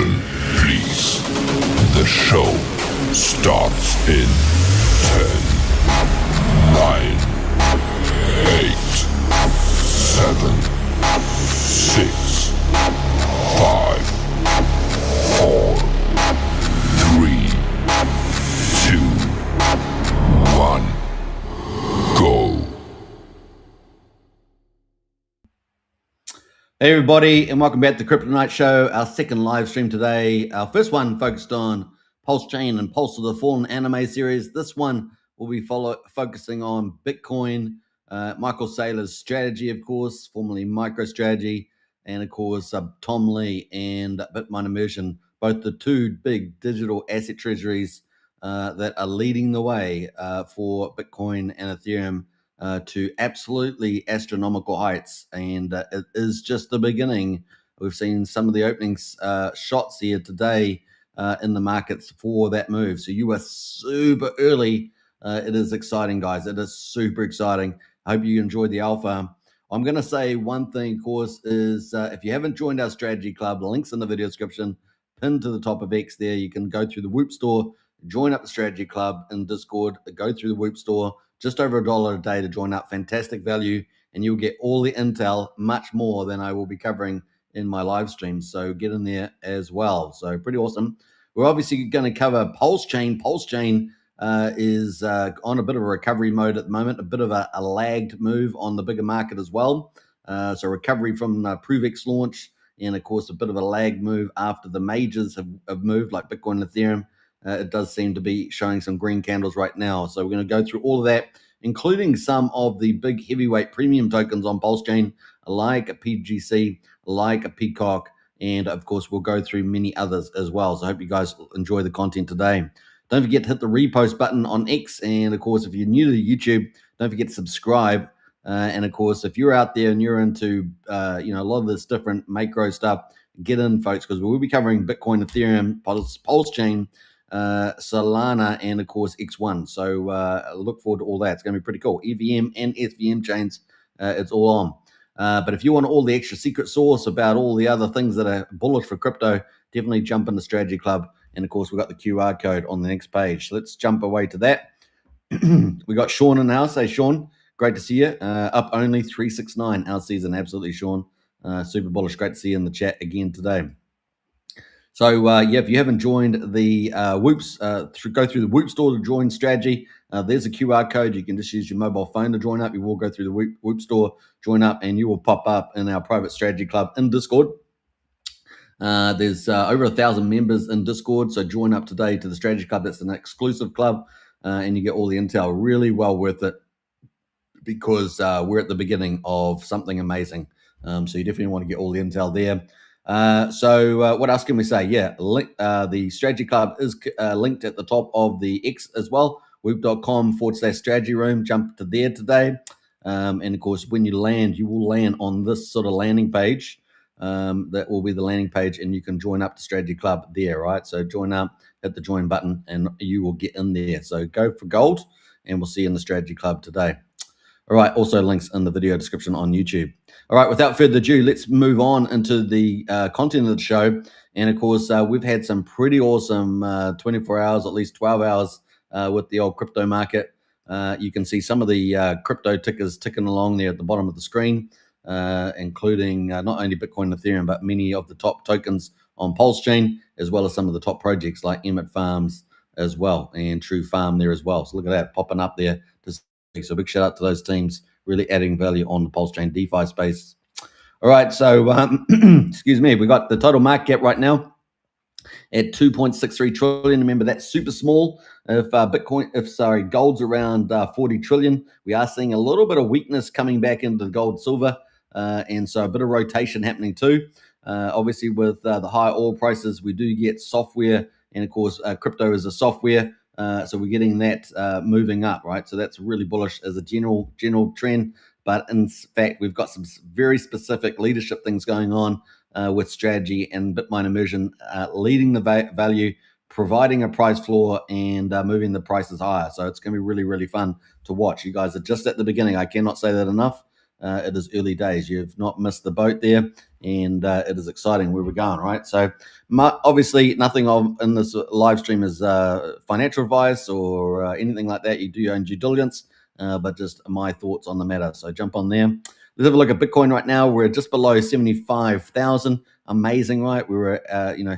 Attention, please. The show starts in 10, 9, 8, 7, 6, 5, 4, 3, 2, 1, go. Hey everybody, and welcome back to the Crypto Night Show, our second live stream today. Our first one focused on Pulsechain and Pulse of the Fallen anime series. This one will be focusing on Bitcoin, Michael Saylor's strategy, of course, formerly MicroStrategy, and of course Tom Lee and Bitmine Immersion, both the two big digital asset treasuries that are leading the way for Bitcoin and Ethereum to absolutely astronomical heights, and it is just the beginning. We've seen some of the opening shots here today in the markets for that move. So you are super early. It is exciting, guys. It is super exciting. I hope you enjoyed the alpha. I'm going to say one thing, of course, is if you haven't joined our strategy club, the link's in the video description, pinned to the top of X there. You can go through the Whoop store, join up the strategy club in Discord, go through the Whoop store, just over $1 a day to join up. Fantastic value, and you'll get all the intel, much more than I will be covering in my live streams. So get in there as well. So pretty awesome. We're obviously going to cover Pulsechain. Pulsechain is on a bit of a recovery mode at the moment, a bit of a lagged move on the bigger market as well. So recovery from ProveX launch, and of course a bit of a lag move after the majors have moved, like Bitcoin and Ethereum. It does seem to be showing some green candles right now. So we're going to go through all of that, including some of the big heavyweight premium tokens on Pulsechain, like a PGC, like a Peacock, and of course we'll go through many others as well. So I hope you guys enjoy the content today. Don't forget to hit the repost button on X, and of course if you're new to YouTube, don't forget to subscribe. And of course if you're out there and you're into a lot of this different macro stuff, get in, folks, because we'll be covering Bitcoin, Ethereum, Pulsechain, Solana, and of course X1. So look forward to all that. It's going to be pretty cool. EVM and SVM chains, it's all on. But if you want all the extra secret sauce about all the other things that are bullish for crypto, definitely jump in the strategy club. And of course we've got the QR code on the next page. So let's jump away to that. We got Sean in the house. Hey Sean, great to see you. Up only 369 our season. Absolutely, Sean. Super bullish. Great to see you in the chat again today. So if you haven't joined the Whoops, go through the Whoop store to join strategy. There's a QR code. You can just use your mobile phone to join up. You will go through the Whoop store, join up, and you will pop up in our private strategy club in Discord. There's over 1,000 members in Discord, so join up today to the strategy club. That's an exclusive club, and you get all the intel. Really well worth it, because we're at the beginning of something amazing. So you definitely want to get all the intel there. So what else can we say? Yeah, the strategy club is linked at the top of the X as well, whoop.com/strategy room. Jump to there today. And of course, when you land, you will land on this sort of landing page. That will be the landing page, and you can join up the strategy club there, right? So join up, hit the join button, and you will get in there. So go for gold, and we'll see you in the strategy club today. All right, also links in the video description on YouTube. All right, without further ado, let's move on into the content of the show. And of course, we've had some pretty awesome 24 hours, at least 12 hours with the old crypto market. You can see some of the crypto tickers ticking along there at the bottom of the screen, including not only Bitcoin and Ethereum, but many of the top tokens on Pulsechain, as well as some of the top projects like Emmett Farms as well, and True Farm there as well. So look at that popping up there. So big shout out to those teams, really adding value on the Pulsechain DeFi space. All right, so excuse me, we got the total market cap right now at 2.63 trillion. Remember, that's super small. If gold's around 40 trillion, we are seeing a little bit of weakness coming back into the gold silver, and so a bit of rotation happening too. Obviously, with the high oil prices, we do get software, and of course, crypto is a software. So we're getting that moving up, right? So that's really bullish as a general trend. But in fact, we've got some very specific leadership things going on with strategy and Bitmine Immersion leading the value, providing a price floor, and moving the prices higher. So it's going to be really, really fun to watch. You guys are just at the beginning. I cannot say that enough. it is early days. You've not missed the boat there, and it is exciting where we're going, right? So obviously nothing in this live stream is financial advice or anything like that. You do your own due diligence, but just my thoughts on the matter. So jump on there. Let's have a look at Bitcoin right now. We're just below 75,000. Amazing, right? We were,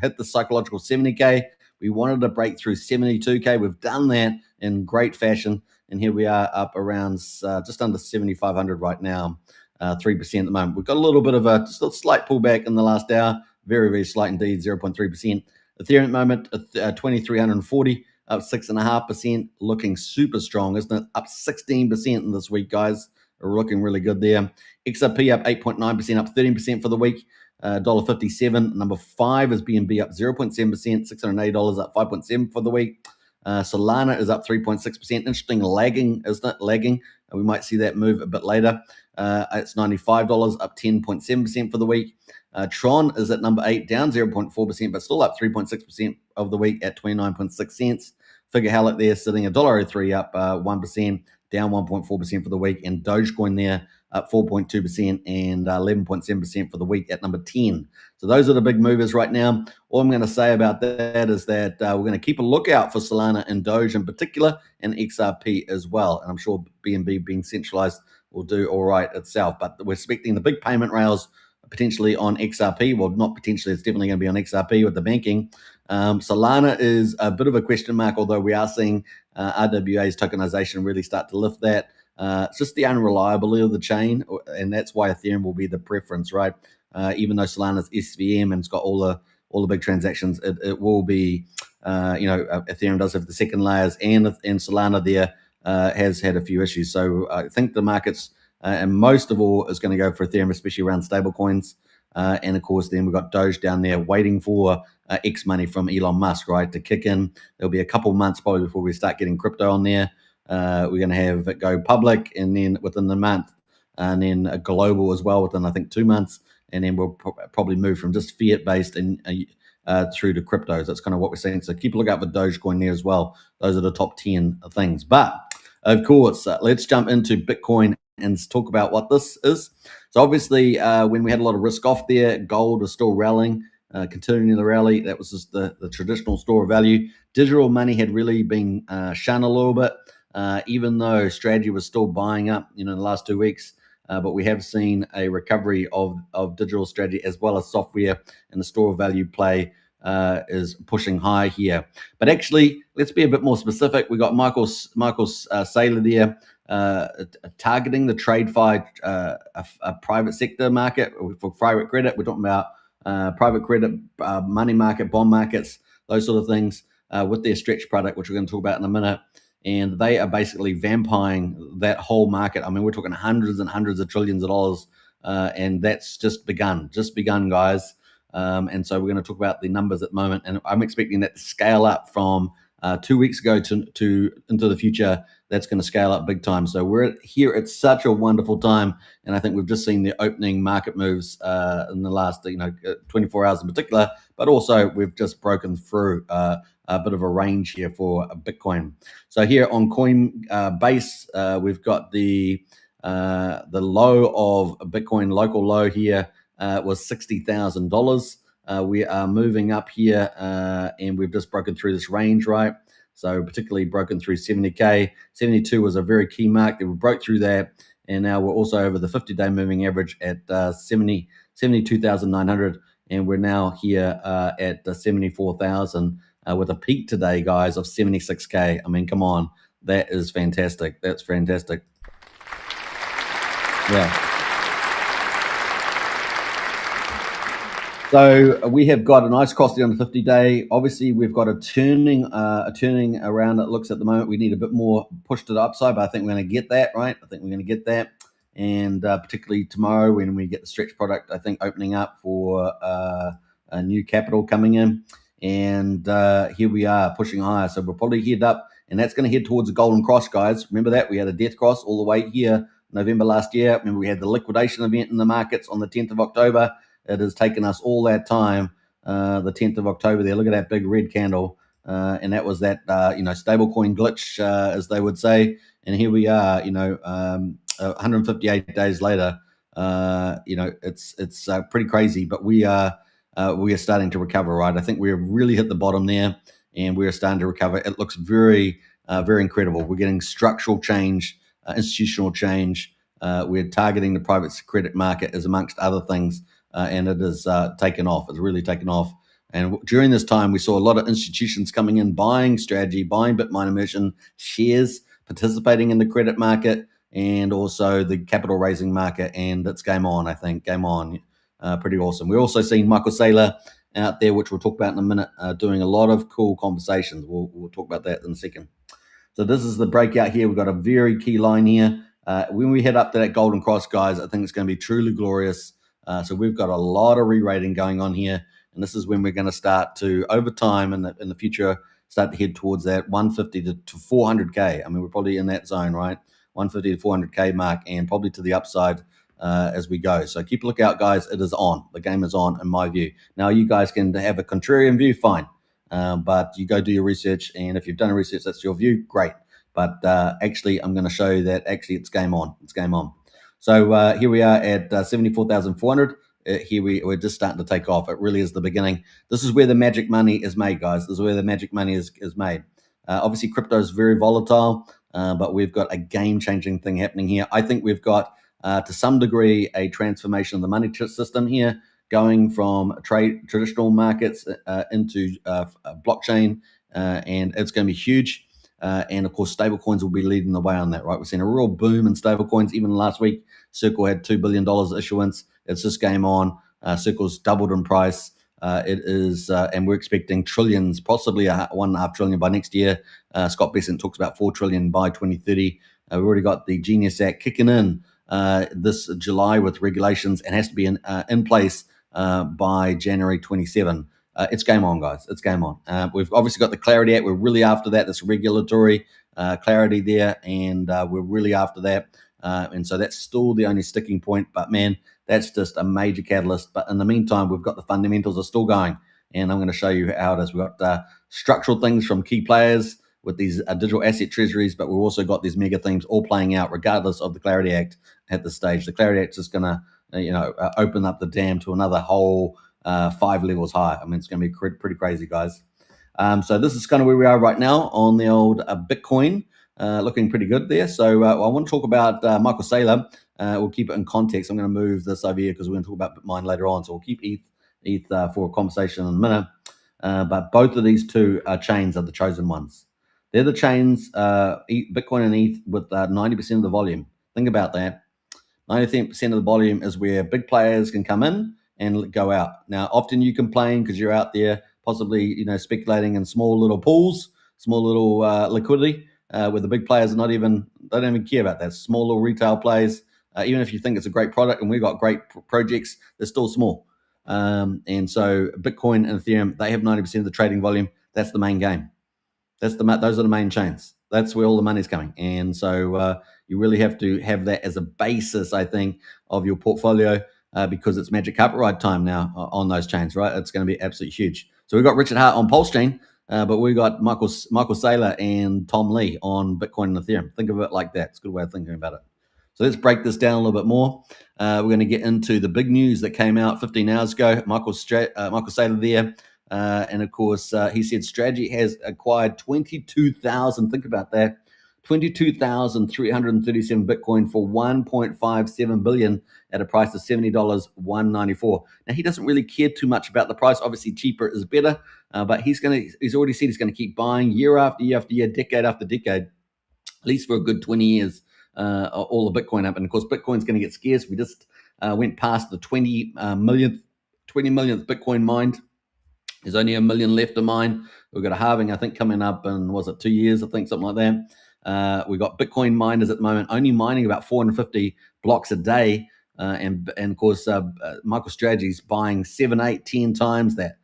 hit the psychological 70K. We wanted to break through 72K. We've done that in great fashion. And here we are up around just under 7,500 right now, 3% at the moment. We've got a little bit of a slight pullback in the last hour. Very, very slight indeed, 0.3%. Ethereum at the moment, 2,340, up 6.5%. Looking super strong, isn't it? Up 16% in this week, guys. We're looking really good there. XRP up 8.9%, up 13% for the week. $1.57. Number 5 is BNB up 0.7%, $680, up 5.7 for the week. Solana is up 3.6%. Interesting, lagging, isn't it? Lagging. We might see that move a bit later. It's $95, up 10.7% for the week. Tron is at number 8, down 0.4%, but still up 3.6% of the week at 29.6 cents. Figure Halleck there sitting $1.03, up 1%, down 1.4% for the week. And Dogecoin there up 4.2% and 11.7% for the week at number 10. So those are the big movers right now. All I'm going to say about that is that we're going to keep a lookout for Solana and Doge in particular, and XRP as well. And I'm sure BNB being centralized will do all right itself. But we're expecting the big payment rails potentially on XRP. Well, not potentially, it's definitely going to be on XRP with the banking. Solana is a bit of a question mark, although we are seeing RWA's tokenization really start to lift that. It's just the unreliability of the chain, and that's why Ethereum will be the preference, right? Even though Solana's SVM and it's got all the big transactions, it will be, Ethereum does have the second layers, and Solana there has had a few issues. So I think the markets, and most of all, is going to go for Ethereum, especially around stablecoins. And of course, then we've got Doge down there waiting for X money from Elon Musk, right, to kick in. There'll be a couple months probably before we start getting crypto on there. We're going to have it go public, and then within the month, and then a global as well within, I think, 2 months. And then we'll probably move from just fiat-based and through to cryptos. That's kind of what we're seeing. So keep a look out for Dogecoin there as well. Those are the top 10 things. But, of course, let's jump into Bitcoin and talk about what this is. So obviously, when we had a lot of risk off there, gold was still rallying, continuing the rally. That was just the traditional store of value. Digital money had really been shunned a little bit, even though strategy was still buying up, in the last 2 weeks. But we have seen a recovery of digital strategy as well as software, and the store of value play is pushing high here. But actually, let's be a bit more specific. We got Michael Saylor there targeting the TradeFi a private sector market for private credit. We're talking about private credit, money market, bond markets, those sort of things with their stretch product, which we're going to talk about in a minute. And they are basically vampiring that whole market. I mean, we're talking hundreds and hundreds of trillions of dollars, and that's just begun, guys. And so we're going to talk about the numbers at the moment, and I'm expecting that to scale up from 2 weeks ago to into the future. That's going to scale up big time. So we're here at such a wonderful time, and I think we've just seen the opening market moves in the last 24 hours in particular, but also we've just broken through a bit of a range here for Bitcoin. So here on Coinbase, we've got the low of Bitcoin, local low here was $60,000. We are moving up here, and we've just broken through this range, right? So particularly broken through 70K. 72 was a very key mark that we broke through that, and now we're also over the 50-day moving average at 72,900, and we're now here at 74,000 with a peak today, guys, of 76K. I mean, come on, that is fantastic. That's fantastic. Yeah. So we have got a nice costy on the 50-day. Obviously, we've got a turning around. It looks at the moment we need a bit more push to the upside, but I think we're going to get that, right? I think we're going to get that. And particularly tomorrow when we get the stretch product, I think opening up for a new capital coming in. And here we are pushing higher. So we'll probably head up, and that's going to head towards the golden cross, guys. Remember that? We had a death cross all the way here November last year. Remember we had the liquidation event in the markets on the 10th of October. It has taken us all that time, the 10th of October there. Look at that big red candle. And that was that, stablecoin glitch, as they would say. And here we are, 158 days later, it's pretty crazy. But we are starting to recover, right? I think we've really hit the bottom there, and we are starting to recover. It looks very incredible. We're getting structural change, institutional change. We're targeting the private credit market as amongst other things, and it has taken off. It's really taken off. And during this time, we saw a lot of institutions coming in, buying strategy, buying Bitmine immersion shares, participating in the credit market, and also the capital raising market. And it's game on, I think. Game on. Pretty awesome. We're also seeing Michael Saylor out there, which we'll talk about in a minute, doing a lot of cool conversations. We'll talk about that in a second. So this is the breakout here. We've got a very key line here. When we head up to that golden cross, guys, I think it's going to be truly glorious. So we've got a lot of re-rating going on here. And this is when we're going to start to, over time in the future, start to head towards that 150 to 400K. I mean, we're probably in that zone, right? 150 to 400K mark, and probably to the upside as we go. So keep a lookout, guys. It is on. The game is on, in my view. Now, you guys can have a contrarian view, fine. But you go do your research, and if you've done a research, that's your view, great. But actually, I'm going to show you that actually it's game on. It's game on. So here we are at 74,400. Here we're just starting to take off. It really is the beginning. This is where the magic money is made, guys. This is where the magic money is made. Obviously, crypto is very volatile, but we've got a game-changing thing happening here. I think we've got, to some degree, a transformation of the money system here, going from traditional markets into blockchain, and it's going to be huge. And of course, stablecoins will be leading the way on that, right? We've seen a real boom in stablecoins. Even last week, Circle had $2 billion issuance. It's just game on. Circle's doubled in price. It is, and we're expecting trillions, possibly $1.5 trillion by next year. Scott Bessent talks about $4 trillion by 2030. We've already got the Genius Act kicking in this July with regulations, and has to be in place by January 27. It's game on, guys. It's game on. We've obviously got the Clarity Act. We're really after that. This regulatory clarity there, and we're really after that. And so that's still the only sticking point. But man, that's just a major catalyst. But in the meantime, we've got the fundamentals are still going, and I'm going to show you how it is. We've got structural things from key players with these digital asset treasuries, but we've also got these mega themes all playing out regardless of the Clarity Act at this stage. The Clarity Act is going to open up the dam to another whole 5 levels high. I mean, it's going to be pretty crazy, guys. So this is kind of where we are right now on the old Bitcoin, looking pretty good there. So I want to talk about Michael Saylor. We'll keep it in context. I'm going to move this over here because we're going to talk about Bitmine later on. So we'll keep ETH for a conversation in a minute. But both of these two chains are the chosen ones. They're the chains, Bitcoin and ETH, with 90% of the volume. Think about that. 90% of the volume is where big players can come in and go out. Now, often you complain because you're out there possibly, speculating in small little pools, small little liquidity, where the big players they don't even care about that. Small little retail players, even if you think it's a great product and we've got great projects, they're still small. And so Bitcoin and Ethereum, they have 90% of the trading volume. That's the main game. Those are the main chains. That's where all the money's coming. And so you really have to have that as a basis, I think, of your portfolio, because it's magic carpet ride time now on those chains, right? It's going to be absolutely huge. So we've got Richard Hart on Pulsechain, but we've got Michael Saylor and Tom Lee on Bitcoin and Ethereum. Think of it like that. It's a good way of thinking about it. So let's break this down a little bit more. We're going to get into the big news that came out 15 hours ago. Michael Saylor there. And of course, he said Strategy has acquired 22,000. Think about that. 22,337 Bitcoin for 1.57 billion at a price of $70.194. Now, he doesn't really care too much about the price. Obviously, cheaper is better, but he's already said he's going to keep buying year after year after year, decade after decade, at least for a good 20 years, all the Bitcoin up. And of course, Bitcoin's going to get scarce. We just went past the 20 millionth Bitcoin mined. There's only 1 million left to mine. We've got a halving, I think, coming up in, 2 years, I think, something like that. We've got Bitcoin miners at the moment only mining about 450 blocks a day. And of course, MicroStrategy's buying 7, 8, 10 times that.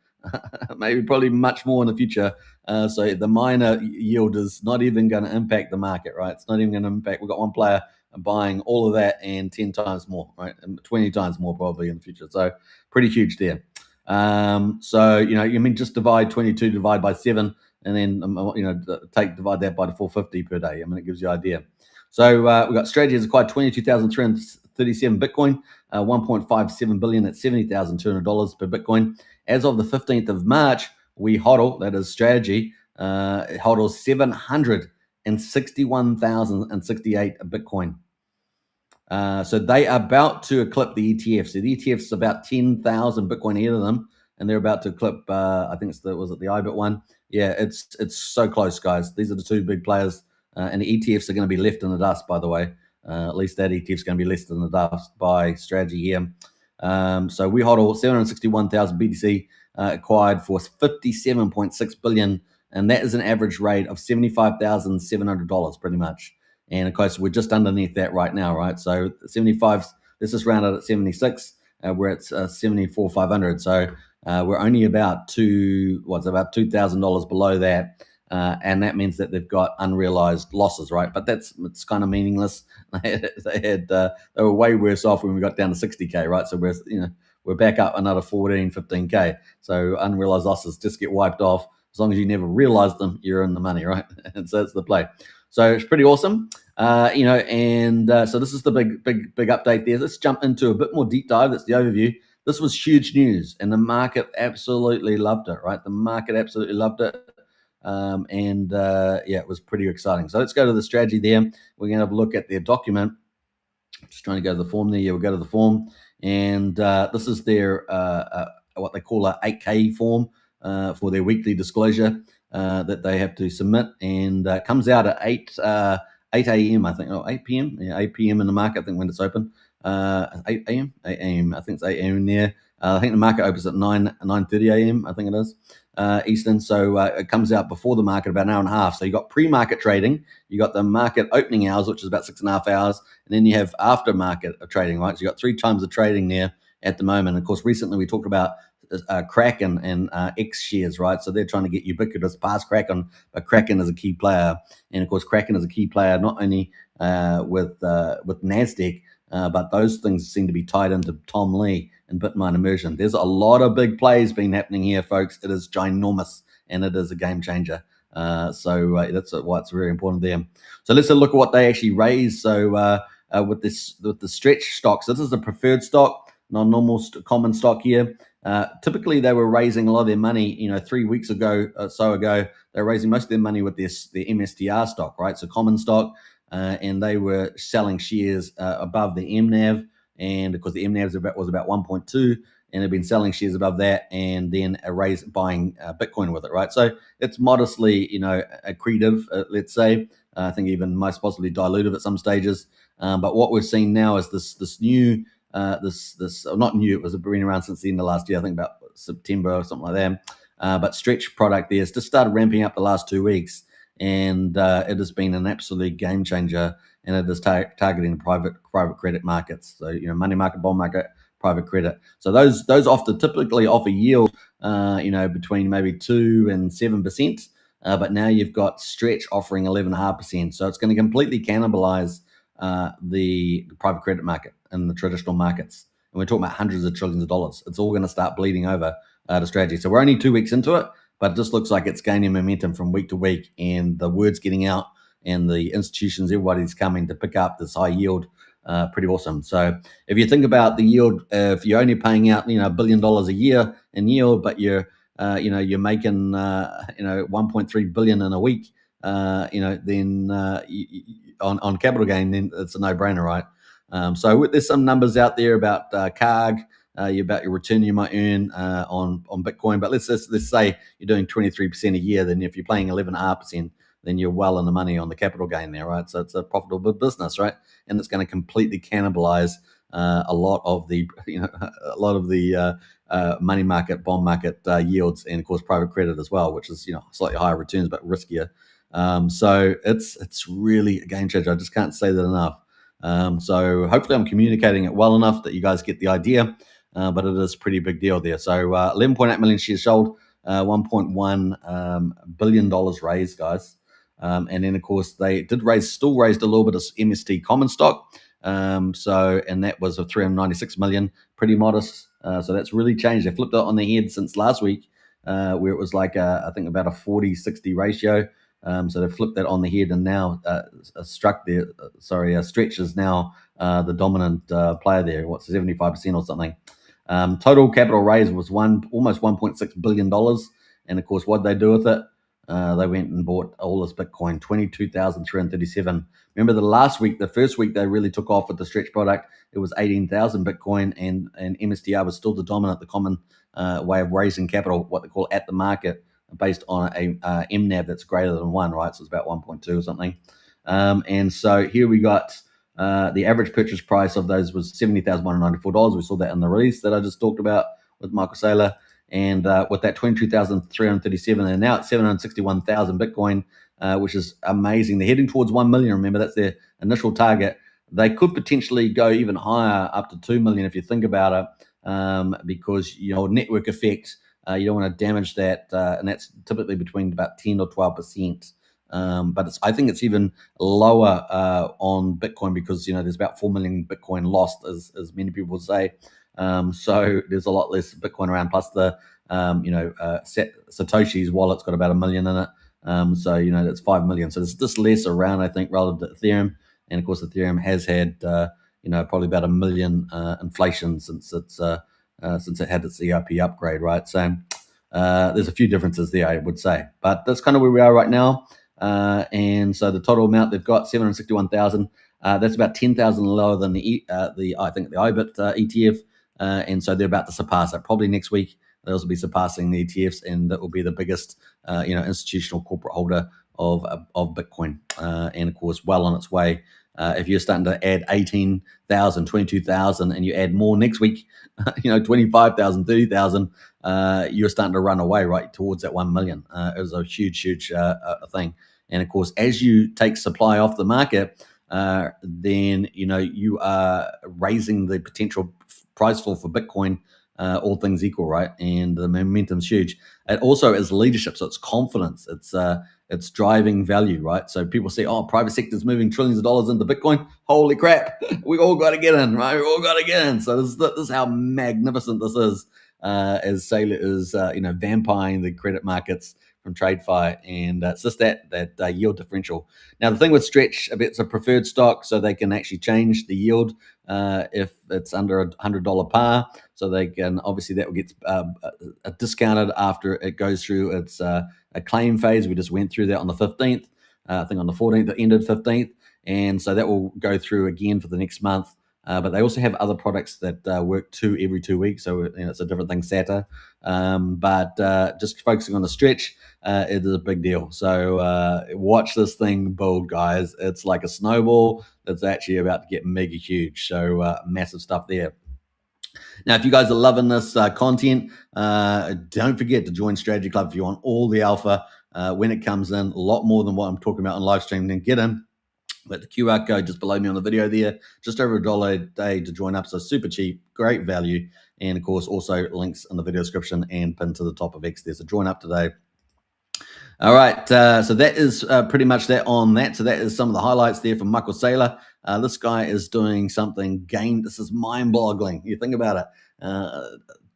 Maybe probably much more in the future. So the miner yield is not even going to impact the market, right? It's not even going to impact. We've got one player buying all of that and 10 times more, right? And 20 times more probably in the future. So pretty huge there. Just divide 22, divide by 7, and then, divide that by the 450 per day. I mean, it gives you an idea. So we've got strategy has acquired 22,337 Bitcoin, 1.57 billion at $70,200 per Bitcoin. As of the 15th of March, we hodl, that is strategy, hodls 761,068 Bitcoin. So they are about to eclipse the ETF. So the ETF is about 10,000 Bitcoin ahead of them, and they're about to eclipse. I think was it the IBIT one? Yeah, it's so close, guys. These are the two big players, and the ETFs are going to be left in the dust. By the way, at least that ETF is going to be left in the dust by strategy here. So we hodl 761,000 BTC acquired for 57.6 billion, and that is an average rate of $75,700, pretty much. And of course, we're just underneath that right now, right? So 75, let's just round it at 76. We're at 74,500. So we're only about $2,000 below that. And that means that they've got unrealized losses, right? But it's kind of meaningless. They were way worse off when we got down to 60K, right? So we're back up another 14, 15K. So unrealized losses just get wiped off. As long as you never realize them, you're in the money, right? And so that's the play. So it's pretty awesome, so this is the big update there. Let's jump into a bit more deep dive. That's the overview. This was huge news, and the market absolutely loved it, right? The market absolutely loved it, it was pretty exciting. So let's go to the strategy there. We're going to have a look at their document. Just trying to go to the form there. Yeah, we'll go to the form, and this is their what they call a 8K form for their weekly disclosure that they have to submit, and comes out at 8 a.m. I think, 8 p.m. Yeah, 8 p.m. in the market. I think when it's open, 8 a.m. 8 a.m. I think it's 8 a.m. there. I think the market opens at 9:30 a.m. I think it is Eastern. So it comes out before the market about an hour and a half. So you got pre-market trading, you got the market opening hours, which is about 6.5 hours, and then you have after market trading, right? So you got 3 times of trading there at the moment. And of course, recently we talked about Kraken and X shares, right? So they're trying to get ubiquitous past Kraken, but Kraken is a key player, and of course Kraken is a key player not only with Nasdaq, but those things seem to be tied into Tom Lee and Bitmine immersion. There's a lot of big plays been happening here, folks. It is ginormous, and it is a game changer. So that's why it's very important there. So let's look at what they actually raised. So with the stretch stocks, this is the preferred stock, non-normal common stock here. Typically, they were raising a lot of their money, 3 weeks ago, they were raising most of their money with their MSTR stock, right? So common stock, and they were selling shares above the MNAV, and because the MNAV was about 1.2, and they've been selling shares above that, and then buying Bitcoin with it, right? So it's modestly, accretive, let's say. I think even most possibly dilutive at some stages. But what we're seeing now is this new. Not new, it was been around since the end of last year, I think about September or something like that. But stretch product there has just started ramping up the last 2 weeks, and it has been an absolute game changer, and it is targeting the private credit markets. So money market, bond market, private credit. So those typically offer yield, between maybe 2 and 7%. But now you've got stretch offering 11.5%. So it's going to completely cannibalize the private credit market and the traditional markets. And we're talking about hundreds of trillions of dollars. It's all going to start bleeding over to strategy. So we're only 2 weeks into it, but it just looks like it's gaining momentum from week to week, and the word's getting out, and the institutions, everybody's coming to pick up this high yield. Pretty awesome. So if you think about the yield, if you're only paying out, $1 billion a year in yield, but you're making, 1.3 billion in a week, then on capital gain, then it's a no-brainer, right? So there's some numbers out there about CARG, about your return you might earn on Bitcoin. But let's say you're doing 23% a year. Then if you're paying 11.5%, then you're well in the money on the capital gain there, right? So it's a profitable business, right? And it's going to completely cannibalize a lot of the money market, bond market yields, and of course private credit as well, which is slightly higher returns but riskier. So it's really a game changer. I just can't say that enough. So hopefully I'm communicating it well enough that you guys get the idea, but it is a pretty big deal there. So 11.8 million shares sold, $1.1 billion raised, guys. And then of course they still raised a little bit of MST common stock. And that was a 396 million, pretty modest. So that's really changed. They flipped it on their head since last week, where it was like I think about a 40-60 ratio. So they flipped that on the head, and now Stretch is now the dominant player there. What's 75% or something? Total capital raise was almost $1.6 billion, and of course, what did they do with it? They went and bought all this Bitcoin, 22,337. Remember the first week they really took off with the Stretch product. It was 18,000 Bitcoin, and MSTR was still the common way of raising capital, what they call at the market, based on a MNAV that's greater than 1, right? So it's about 1.2 or something. And so here we got the average purchase price of those was $70,194. We saw that in the release that I just talked about with Michael Saylor. And with that 22,337, and now it's 761,000 Bitcoin, which is amazing. They're heading towards 1 million. Remember, that's their initial target. They could potentially go even higher, up to 2 million if you think about it, because, network effect, you don't want to damage that. And that's typically between about 10 or 12%. But I think it's even lower on Bitcoin because, there's about 4 million Bitcoin lost, as many people say. So there's a lot less Bitcoin around. Plus the, Satoshi's wallet's got about 1 million in it. So, that's 5 million. So there's just less around, I think, relative to Ethereum. And of course, Ethereum has had, probably about 1 million inflation since it had its ERP upgrade, right? So there's a few differences there, I would say. But that's kind of where we are right now. And so the total amount they've got, 761,000. That's about 10,000 lower than the IBIT ETF. And so they're about to surpass it. Probably next week, they'll also be surpassing the ETFs, and that will be the biggest, institutional corporate holder of Bitcoin. And of course, well on its way. If you're starting to add 18,000, 22,000, and you add more next week, 25,000, 30,000, you're starting to run away right towards that 1 million. It was a huge thing. And of course, as you take supply off the market, then you are raising the potential price fall for Bitcoin, all things equal, right? And the momentum's huge. It also is leadership, so it's confidence. It's driving value, right? So people say, "Oh, private sector's moving trillions of dollars into Bitcoin. Holy crap, we all got to get in, right? We all got to get in." So this is how magnificent this is, as Saylor is, vampiring the credit markets from TradeFi, and it's just that yield differential. Now the thing with Stretch, it's a preferred stock, so they can actually change the yield if it's under $100 par. So they can, obviously that will get discounted after it goes through its a claim phase. We just went through that on the 15th. I think on the 14th it ended 15th, and so that will go through again for the next month. But they also have other products that work every 2 weeks, so it's a different thing, SATA. But just focusing on the Stretch, it is a big deal. So watch this thing build, guys. It's like a snowball that's actually about to get mega huge. So massive stuff there. Now, if you guys are loving this content, don't forget to join Strategy Club if you want all the alpha when it comes in. A lot more than what I'm talking about on live stream. Then get in. But the QR code just below me on the video there, just over $1 a day to join up. So super cheap, great value. And of course, also links in the video description and pinned to the top of X there. So join up today. All right, so that is pretty much that on that. So that is some of the highlights there from Michael Saylor. This guy is doing something this is mind-boggling. You think about it.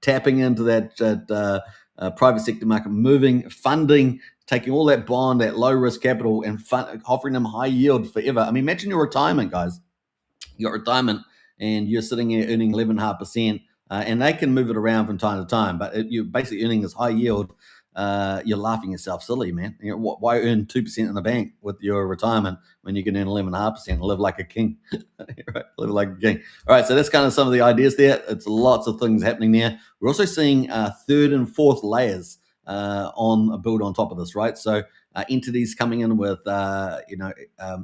Tapping into that private sector market, funding, taking all that bond, that low-risk capital, and offering them high yield forever. I mean, imagine your retirement, guys. You got retirement, and you're sitting here earning 11.5%, and they can move it around from time to time, but you're basically earning this high yield. You're laughing yourself silly, man. Why earn 2% in the bank with your retirement when you can earn 11.5% and live like a king? Right? Live like a king. All right, so that's kind of some of the ideas there. It's lots of things happening there. We're also seeing third and fourth layers on a build on top of this, right? So entities coming in with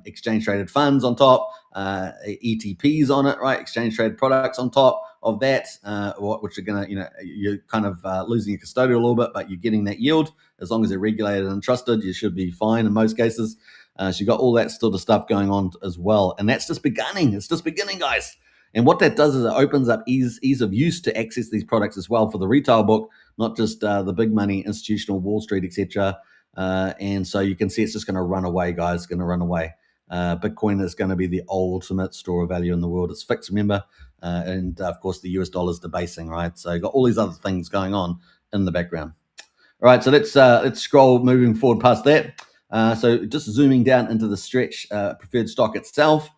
exchange traded funds on top, ETPs on it, right? Exchange traded products on top of that, which are going to, you're kind of losing your custodial a little bit, but you're getting that yield. As long as they're regulated and trusted, you should be fine in most cases. So you got all that sort of stuff going on as well. And that's just beginning. It's just beginning, guys. And what that does is it opens up ease of use to access these products as well for the retail book, not just the big money, institutional, Wall Street, etc. And so you can see it's just going to run away, guys. It's going to run away. Bitcoin is going to be the ultimate store of value in the world. It's fixed, remember? And of course, the US dollar is debasing, right? So you've got all these other things going on in the background. All right, so let's scroll moving forward past that. So just zooming down into the Stretch preferred stock itself,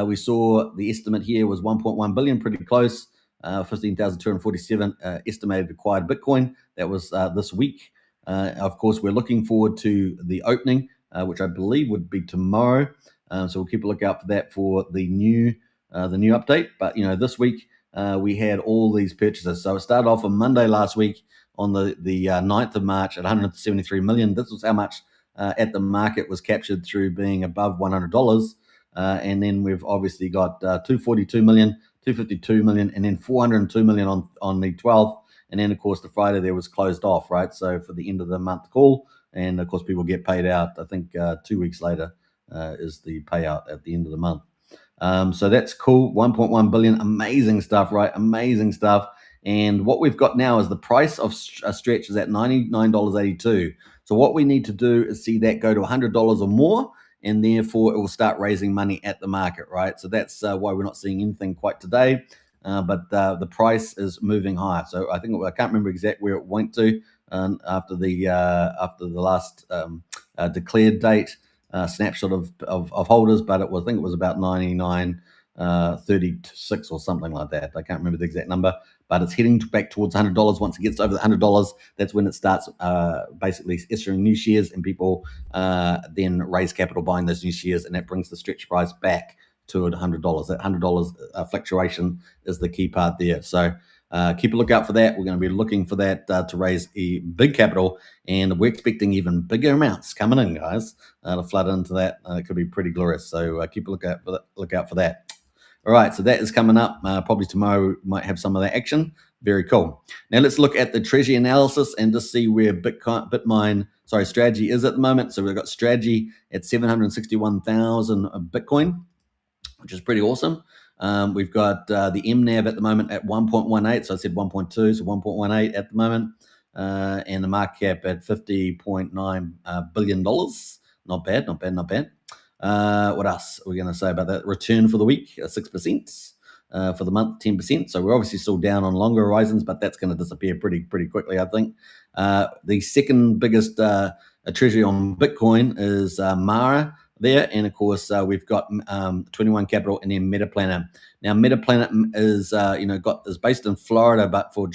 we saw the estimate here was 1.1 billion, pretty close. 15,247 estimated acquired Bitcoin. That was this week. Of course, we're looking forward to the opening, which I believe would be tomorrow. So we'll keep a lookout for that for the new update. But this week we had all these purchases. So it started off on Monday last week on the 9th of March at 173 million. This was how much at the market was captured through being above $100. And then we've obviously got 242 million, 252 million, and then 402 million on the 12th. And then, of course, the Friday there was closed off, right? So for the end of the month call. And, of course, people get paid out, I think, 2 weeks later is the payout at the end of the month. So that's cool. 1.1 billion. Amazing stuff, right? Amazing stuff. And what we've got now is the price of Stretch is at $99.82. So what we need to do is see that go to $100 or more, and therefore it will start raising money at the market, right? So that's why we're not seeing anything quite today. But the price is moving higher. So I can't remember exactly where it went to after the last declared date snapshot of holders, but I think it was about 99.36 or something like that. I can't remember the exact number, but it's heading back towards $100. Once it gets over the $100, that's when it starts basically issuing new shares, and people then raise capital buying those new shares, and that brings the Stretch price back to $100. That $100 fluctuation is the key part there. So keep a lookout for that. We're going to be looking for that to raise a big capital, and we're expecting even bigger amounts coming in, guys, to flood into that. It could be pretty glorious. So keep a look out for that. All right, so that is coming up. Probably tomorrow we might have some of that action. Very cool. Now let's look at the treasury analysis and just see where Bitmine strategy is at the moment. So we've got strategy at 761,000 Bitcoin, which is pretty awesome. We've got the MNAV at the moment at 1.18. So I said 1.2, so 1.18 at the moment. And the market cap at $50.9 billion. Not bad. What else are we going to say about that? Return for the week, 6%. For the month, 10%. So we're obviously still down on longer horizons, but that's going to disappear pretty quickly, I think. The second biggest treasury on Bitcoin is Mara there, and of course we've got 21 Capital and then Metaplanet. Now Metaplanet is is based in Florida, but for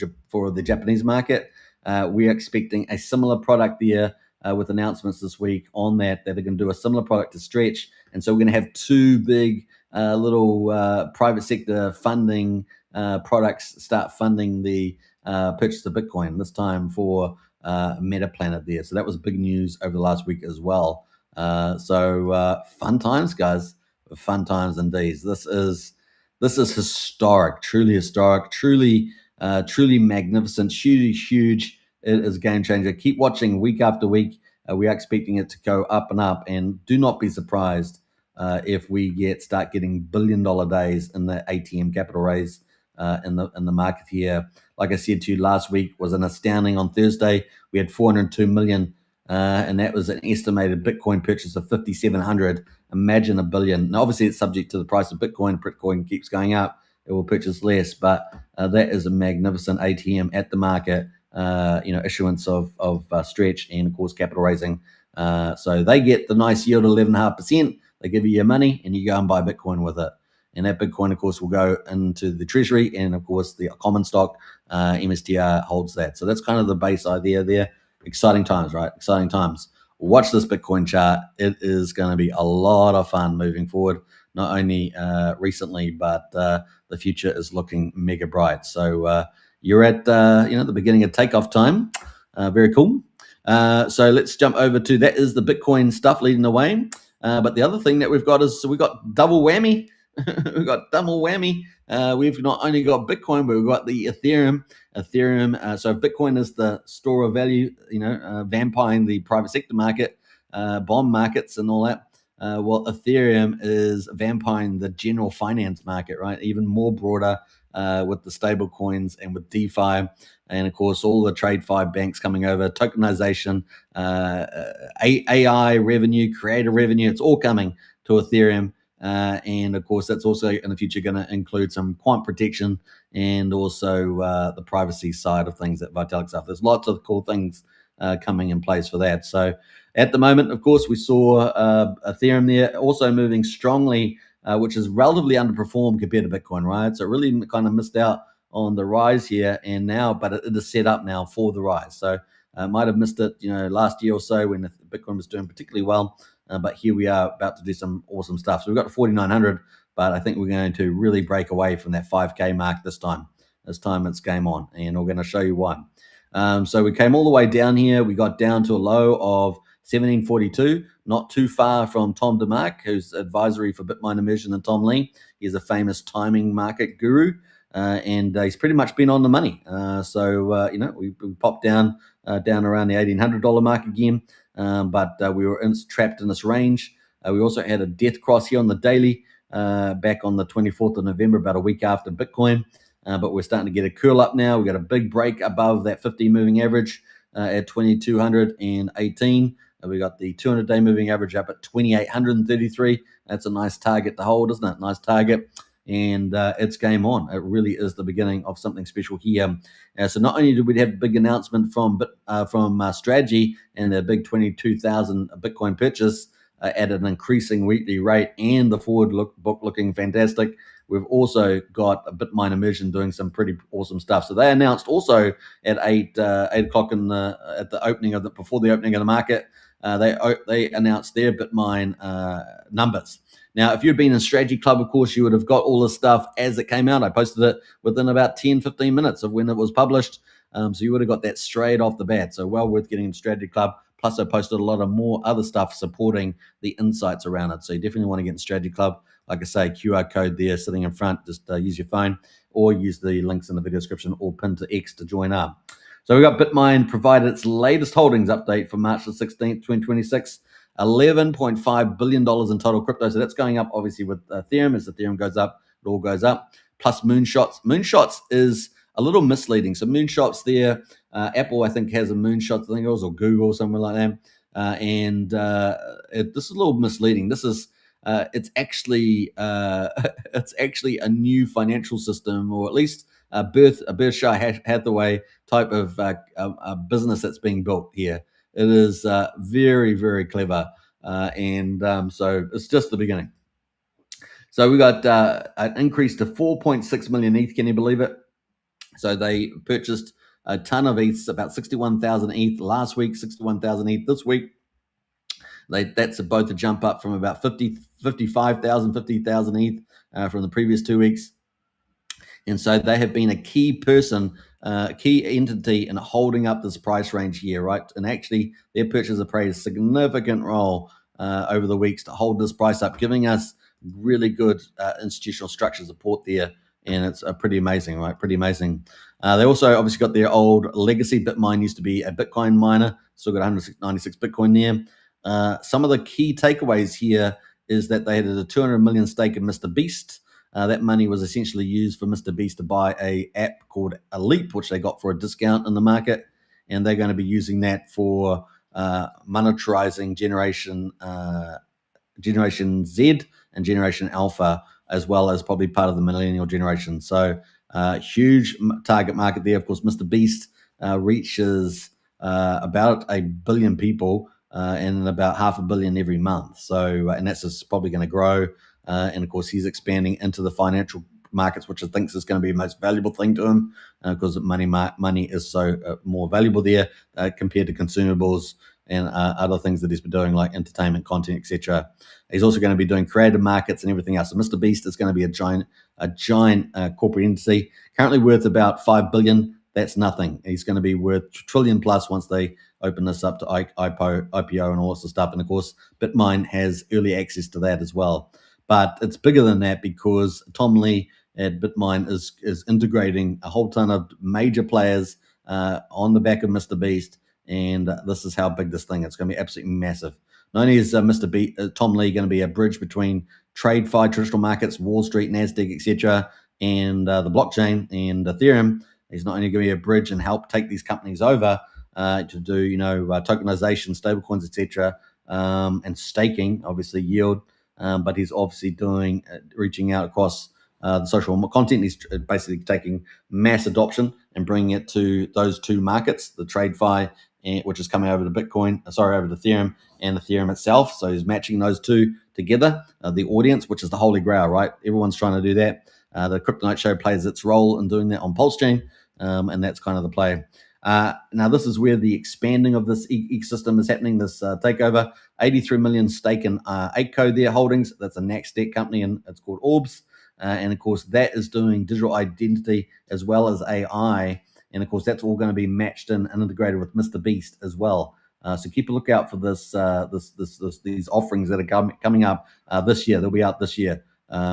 the Japanese market, we're expecting a similar product there. With announcements this week on that they're going to do a similar product to Stretch, and so we're going to have two big little private sector funding products start funding the purchase of Bitcoin, this time for Metaplanet there. So that was big news over the last week as well. So fun times, guys. Fun times indeed. This is historic, truly historic, truly magnificent, huge. It is a game changer. Keep watching week after week. We are expecting it to go up and up, and do not be surprised if we start getting billion-dollar days in the ATM capital raise in the market here. Like I said to you last week, was an astounding. On Thursday we had 402 million, and that was an estimated Bitcoin purchase of 5,700. Imagine a billion. Now, obviously, it's subject to the price of Bitcoin. Bitcoin keeps going up, it will purchase less, but that is a magnificent ATM at the market. Issuance of Stretch, and of course capital raising. So they get the nice yield of 11.5%. They give you your money, and you go and buy Bitcoin with it. And that Bitcoin, of course, will go into the treasury, and of course the common stock MSTR holds that. So that's kind of the base idea there. Exciting times, right? Exciting times. Watch this Bitcoin chart. It is going to be a lot of fun moving forward. Not only recently, but the future is looking mega bright. So you're at the beginning of takeoff time. Very cool. So let's jump over to that is the Bitcoin stuff leading the way. But the other thing that we've got is we've got double whammy. We've got double whammy. We've not only got Bitcoin, but we've got the Ethereum. So Bitcoin is the store of value, vampiring the private sector market, bond markets and all that. Well, Ethereum is vampiring the general finance market, right? Even more broader with the stable coins and with DeFi. And of course, all the TradeFi banks coming over, tokenization, AI revenue, creator revenue, it's all coming to Ethereum. And of course, that's also in the future going to include some quant protection and also the privacy side of things that Vitalik stuff. There's lots of cool things coming in place for that. So at the moment, of course, we saw Ethereum there also moving strongly, which is relatively underperformed compared to Bitcoin, right? So it really kind of missed out on the rise here, and now, but it is set up now for the rise. So might have missed it, last year or so when Bitcoin was doing particularly well, but here we are about to do some awesome stuff. So we've got 4,900, but I think we're going to really break away from that 5K mark this time. This time it's game on, and we're going to show you why. So we came all the way down here. We got down to a low of 1742, not too far from Tom DeMark, who's advisory for Bitmine Immersion, and Tom Lee. He's a famous timing market guru, and he's pretty much been on the money. We popped down around the $1,800 mark again, but we were trapped in this range. We also had a death cross here on the daily back on the 24th of November, about a week after Bitcoin. But we're starting to get a curl up now. We got a big break above that 50 moving average at 2,218. We got the 200-day moving average up at 2,833. That's a nice target to hold, isn't it? Nice target. And it's game on. It really is the beginning of something special here. So not only did we have a big announcement from Strategy and their big 22,000 Bitcoin purchase at an increasing weekly rate, and the forward book looking fantastic, we've also got a Bitmine Immersion doing some pretty awesome stuff. So they announced also at 8 o'clock before the opening of the market, they announced their Bitmine numbers. Now, if you'd been in Strategy Club, of course, you would have got all this stuff as it came out. I posted it within about 10, 15 minutes of when it was published. So you would have got that straight off the bat. So well worth getting in Strategy Club. Plus, I posted a lot of more other stuff supporting the insights around it. So you definitely want to get in Strategy Club. Like I say, QR code there sitting in front. Just use your phone or use the links in the video description or pin to X to join up. So we got Bitmine provided its latest holdings update for March the 16th, 2026. $11.5 billion in total crypto. So that's going up, obviously, with Ethereum. As Ethereum goes up, it all goes up. Plus Moonshots. Moonshots is a little misleading. So Moonshots there, Apple, I think, has a Moonshots, I think it was, or Google, or something like that. This is a little misleading. This is it's actually a new financial system, or at least a Berkshire Hathaway type of a business that's being built here. It is very, very clever, so it's just the beginning. So we got an increase to 4.6 million ETH. Can you believe it? So they purchased a ton of ETH, about 61,000 ETH last week, 61,000 ETH this week. That's both a jump up from about 55,000, 50,000 ETH from the previous 2 weeks. And so they have been a key entity in holding up this price range here, right? And actually, their purchase have played a significant role over the weeks to hold this price up, giving us really good institutional structure support there. And it's pretty amazing, right? Pretty amazing. They also obviously got their old legacy. Bitmine used to be a Bitcoin miner, still got 196 Bitcoin there. Some of the key takeaways here is that they had a 200 million stake in Mr. Beast. That money was essentially used for Mr. Beast to buy an app called Leap, which they got for a discount in the market, and they're going to be using that for monetizing Generation Z and Generation Alpha, as well as probably part of the millennial generation. So huge target market there. Of course, Mr. Beast reaches about 1 billion people and about 500 million every month. So, and that's just probably going to grow. And of course, he's expanding into the financial markets, which I think is going to be the most valuable thing to him because money is so more valuable there compared to consumables and other things that he's been doing, like entertainment, content, etc. He's also going to be doing creative markets and everything else. So Mr. Beast is going to be a giant corporate entity, currently worth about $5 billion. That's nothing. He's going to be worth $1 trillion plus once they open this up to IPO and all sorts of stuff. And of course, Bitmine has early access to that as well. But it's bigger than that because Tom Lee at Bitmine is integrating a whole ton of major players on the back of Mr. Beast. And this is how big this thing is. It's going to be absolutely massive. Not only is Tom Lee going to be a bridge between TradeFi, traditional markets, Wall Street, NASDAQ, etc., and the blockchain and Ethereum, he's not only going to be a bridge and help take these companies over to do, tokenization, stablecoins, etc., and staking, obviously yield. But he's obviously reaching out across the social content. He's basically taking mass adoption and bringing it to those two markets, the TradeFi which is coming over to over to Ethereum and Ethereum itself. So he's matching those two together. The audience, which is the holy grail, right? Everyone's trying to do that. The Kryptonite Show plays its role in doing that on Pulsechain, and that's kind of the play. Now, this is where the expanding of this ecosystem is happening, this takeover. 83 million stake in ALGO there holdings. That's a NASDAQ company, and it's called Orbs. And, of course, that is doing digital identity as well as AI. And, of course, that's all going to be matched in and integrated with Mr. Beast as well. So keep a lookout for these offerings that are coming up this year. They'll be out this year.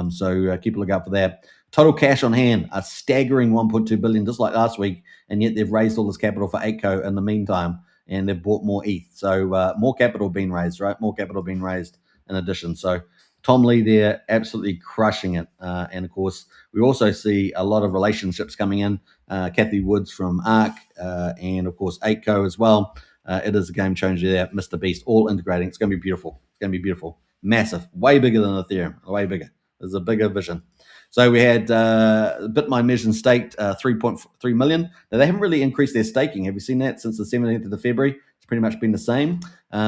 So keep a lookout for that. Total cash on hand, a staggering 1.2 billion, just like last week, and yet they've raised all this capital for ALGO in the meantime, and they've bought more ETH. So more capital being raised, right? More capital being raised in addition. So Tom Lee there, absolutely crushing it. And of course, we also see a lot of relationships coming in. Kathy Woods from ARK, and of course ALGO as well. It is a game changer there. Mr. Beast, all integrating. It's going to be beautiful. It's going to be beautiful. Massive, way bigger than Ethereum, way bigger. There's a bigger vision. So we had Bitmine measured and staked 3.3 million. Now, they haven't really increased their staking. Have you seen that since the 17th of February? It's pretty much been the same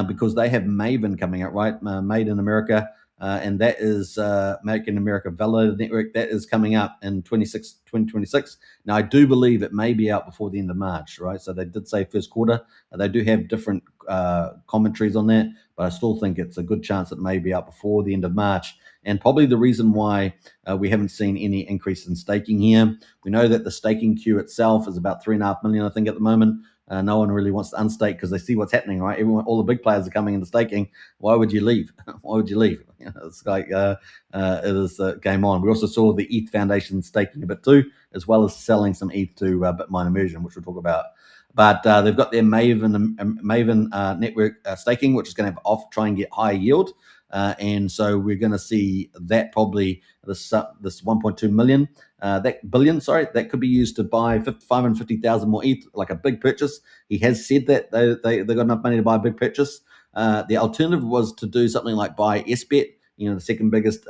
because they have Maven coming out, right? Made in America. And that is Make in America Validated Network. That is coming out in 2026. Now, I do believe it may be out before the end of March, right? So they did say first quarter. They do have different commentaries on that, but I still think it's a good chance it may be out before the end of March. And probably the reason why we haven't seen any increase in staking here. We know that the staking queue itself is about 3.5 million, I think, at the moment. No one really wants to unstake because they see what's happening, right? All the big players are coming into staking. Why would you leave? Why would you leave? It's like it is game on. We also saw the ETH Foundation staking a bit too, as well as selling some ETH to Bitmine Immersion, which we'll talk about. But they've got their Maven network staking, which is going to try and get high yield. And so we're going to see that probably this 1.2 million, that could be used to buy 550,000 more ETH, like a big purchase. He has said that they got enough money to buy a big purchase. The alternative was to do something like buy SBET, the second biggest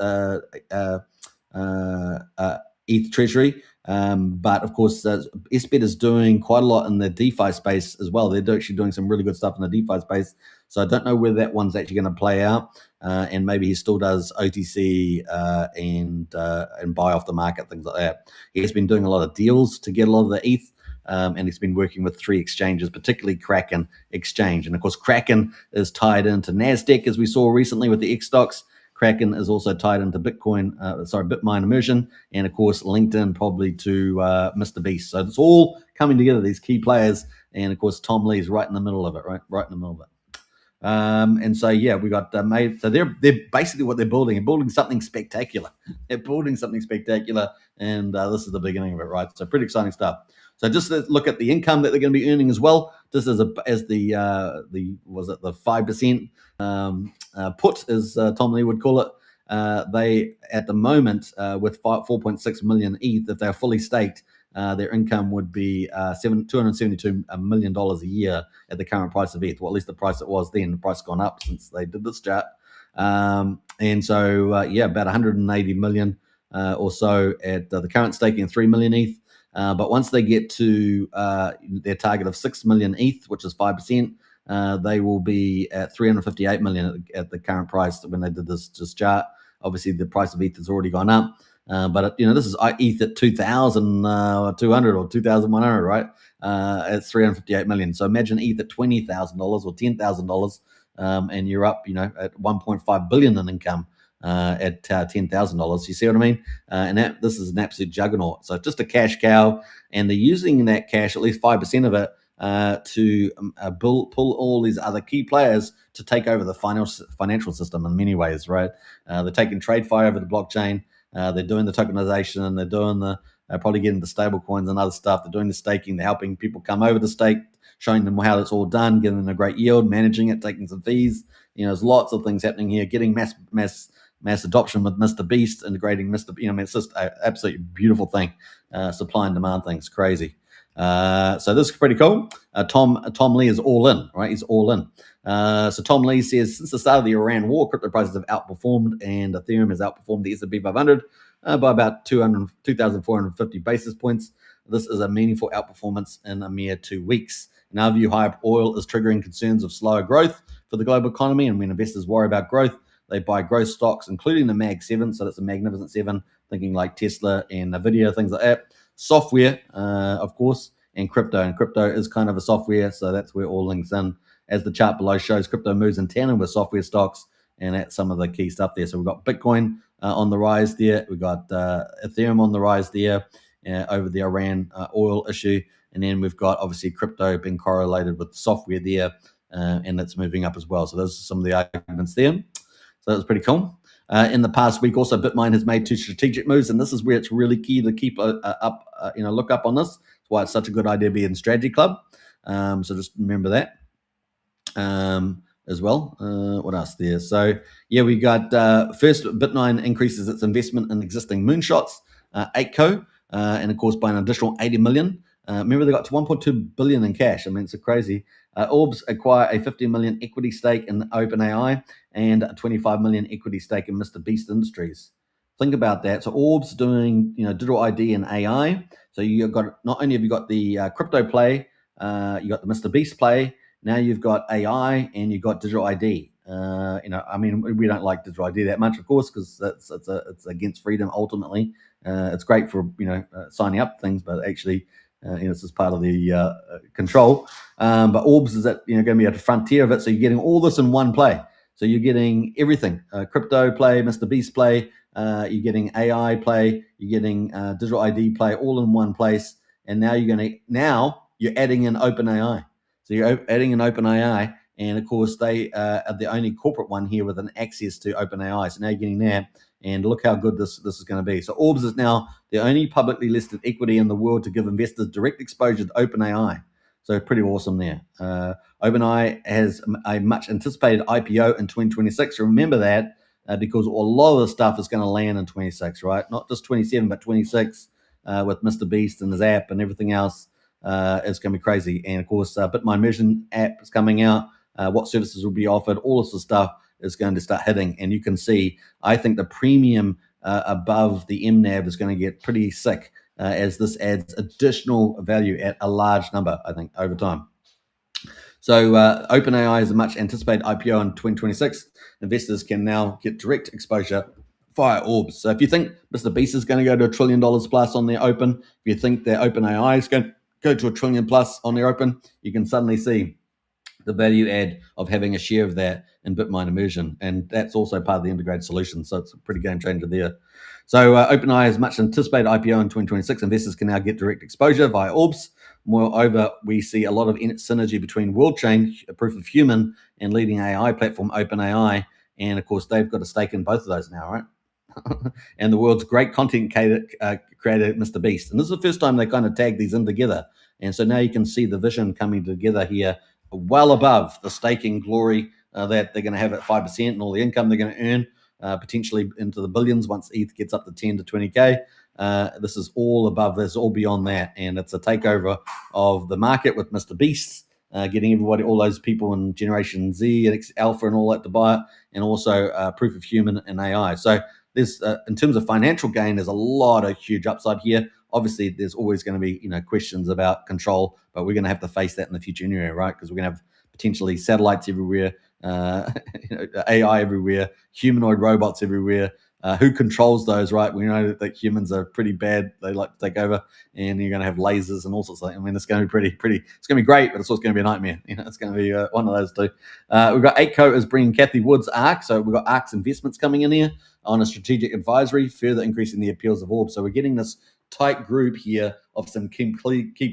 ETH treasury. But of course, SBET is doing quite a lot in the DeFi space as well. They're actually doing some really good stuff in the DeFi space. So I don't know whether that one's actually going to play out. And maybe he still does OTC and buy off the market, things like that. He has been doing a lot of deals to get a lot of the ETH. And he's been working with 3 exchanges, particularly Kraken Exchange. And of course, Kraken is tied into NASDAQ, as we saw recently with the X stocks. Kraken is also tied into Bitmine Immersion, and of course, LinkedIn probably to Mr. Beast. So it's all coming together, these key players. And of course, Tom Lee's right in the middle of it, right in the middle of it. And so, yeah, we got made. So they're basically what they're building. They're building something spectacular. And this is the beginning of it, right? So pretty exciting stuff. So just let's look at the income that they're going to be earning as well. Just as the 5% put, as Tom Lee would call it. They at the moment with 4.6 million ETH, if they're fully staked, their income would be $272 million a year at the current price of ETH. Well, at least the price it was then. The price has gone up since they did this chart. And so, about 180 million or so at the current staking, 3 million ETH. But once they get to their target of 6 million ETH, which is 5%, they will be at 358 million at the current price when they did this chart. Obviously, the price of ETH has already gone up. But this is ETH at 2,200 or 2,100, right? It's 358 million. So imagine ETH at $20,000 or $10,000, and you're up, at 1.5 billion in income at $10,000. You see what I mean? And this is an absolute juggernaut. So just a cash cow, and they're using that cash, at least 5% of it, to pull all these other key players to take over the financial system in many ways, right? They're taking TradeFi over the blockchain. They're doing the tokenization, and they're doing probably getting the stable coins and other stuff. They're doing the staking. They're helping people come over the stake, showing them how it's all done, giving them a great yield, managing it, taking some fees. There's lots of things happening here, getting mass adoption with Mr. Beast, integrating Mr. It's just an absolutely beautiful thing. Supply and demand thing is crazy. So this is pretty cool. Tom Lee is all in, right? He's all in. So Tom Lee says, since the start of the Iran war, crypto prices have outperformed, and Ethereum has outperformed the S&P 500 by about 2,450 basis points. This is a meaningful outperformance in a mere 2 weeks. In our view, higher oil is triggering concerns of slower growth for the global economy, and when investors worry about growth, they buy growth stocks, including the Mag 7, so that's a Magnificent 7, thinking like Tesla and NVIDIA, things like that. Software, of course, and crypto. And crypto is kind of a software, so that's where all links in. As the chart below shows, crypto moves in tandem with software stocks, and that's some of the key stuff there. So we've got Bitcoin on the rise there. We've got Ethereum on the rise there over the Iran oil issue. And then we've got, obviously, crypto being correlated with software there, and it's moving up as well. So those are some of the arguments there. So that's pretty cool. In the past week, also, Bitmine has made 2 strategic moves, and this is where it's really key to keep look up on this. That's why it's such a good idea to be in Strategy Club. So just remember that as well. What else there? So yeah, we got first, Bitmine increases its investment in existing moonshots, ALGO, and of course by an additional 80 million. Remember, they got to 1.2 billion in cash. I mean, it's crazy. Orbs acquire a 50 million equity stake in OpenAI and a 25 million equity stake in Mr. Beast Industries. Think about that. So Orbs doing digital ID and AI. So you've got, not only have you got the crypto play, you got the Mr. Beast play. Now you've got AI and you've got digital ID. I mean, we don't like digital ID that much, of course, because it's against freedom ultimately. It's great for signing up things, but actually, this is part of the control. But Orbs is going to be at the frontier of it. So you're getting all this in one play. So you're getting everything: crypto play, Mr. Beast play. You're getting AI play. You're getting digital ID play, all in one place. And now you're adding in OpenAI. So you're adding in OpenAI, and of course they are the only corporate one here with an access to OpenAI. So now you're getting that, and look how good this is going to be. So Orbs is now the only publicly listed equity in the world to give investors direct exposure to OpenAI. So pretty awesome there. OpenAI has a much anticipated IPO in 2026. Remember that because a lot of the stuff is going to land in 26, right? Not just 27, but 26 with Mr. Beast and his app and everything else. It's going to be crazy. And of course, Bitmine Merchant app is coming out. What services will be offered, all this stuff is going to start hitting. And you can see, I think the premium above the MNAV is going to get pretty sick as this adds additional value at a large number, I think, over time. So OpenAI is a much anticipated IPO in 2026. Investors can now get direct exposure via Orbs. So if you think Mr. Beast is going to go to $1 trillion plus on their open, if you think that OpenAI is going to go to $1 trillion plus on their open, you can suddenly see the value add of having a share of that in Bitmine Immersion. And that's also part of the integrated solution. So it's a pretty game changer there. So OpenAI is much anticipated IPO in 2026. Investors can now get direct exposure via Orbs. Moreover, we see a lot of synergy between WorldChain, a proof of human, and leading AI platform OpenAI. And of course, they've got a stake in both of those now, right? And the world's great content creator, Mr. Beast. And this is the first time they kind of tagged these in together. And so now you can see the vision coming together here, well above the staking glory that they're going to have at 5% and all the income they're going to earn, potentially into the billions once ETH gets up to 10 to 20K. This is all above this, all beyond that. And it's a takeover of the market with Mr. Beast, getting everybody, all those people in Generation Z and Alpha and all that to buy it, and also proof of human and AI. So there's, in terms of financial gain, there's a lot of huge upside here. Obviously, there's always going to be questions about control, but we're going to have to face that in the future anyway, right? Because we're going to have potentially satellites everywhere, AI everywhere, humanoid robots everywhere. Who controls those, right? We know that humans are pretty bad. They like to take over, and you're going to have lasers and all sorts of things. I mean, it's going to be pretty. It's going to be great, but it's also going to be a nightmare. It's going to be one of those two. We've got ALGO is bringing Kathy Wood's ARK. So we've got ARK's investments coming in here on a strategic advisory, further increasing the appeals of Orb. So we're getting this tight group here of some key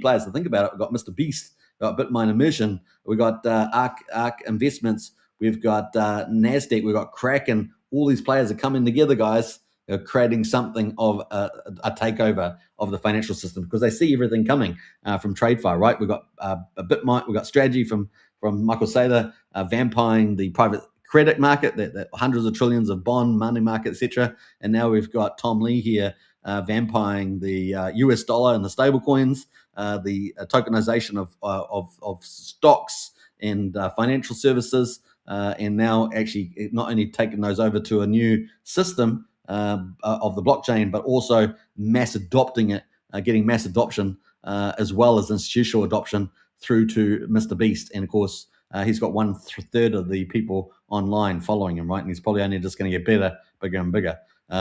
players. So think about it. We've got Mr. Beast, we've got Bitmine Immersion, we've got ARK Investments, we've got NASDAQ, we've got Kraken. All these players are coming together, guys, creating something of a takeover of the financial system because they see everything coming from TradeFi, right? We've got a Bitmine, we've got strategy from Michael Saylor, vampiring the private credit market, that hundreds of trillions of bond, money market, etc. And now we've got Tom Lee here vampiring the US dollar and the stable coins, the tokenization of stocks and financial services. And now actually not only taking those over to a new system of the blockchain, but also mass adopting it, getting mass adoption as well as institutional adoption through to Mr. Beast. And of course, he's got 1/3 of the people online following him, right? And he's probably only just going to get better, bigger and bigger.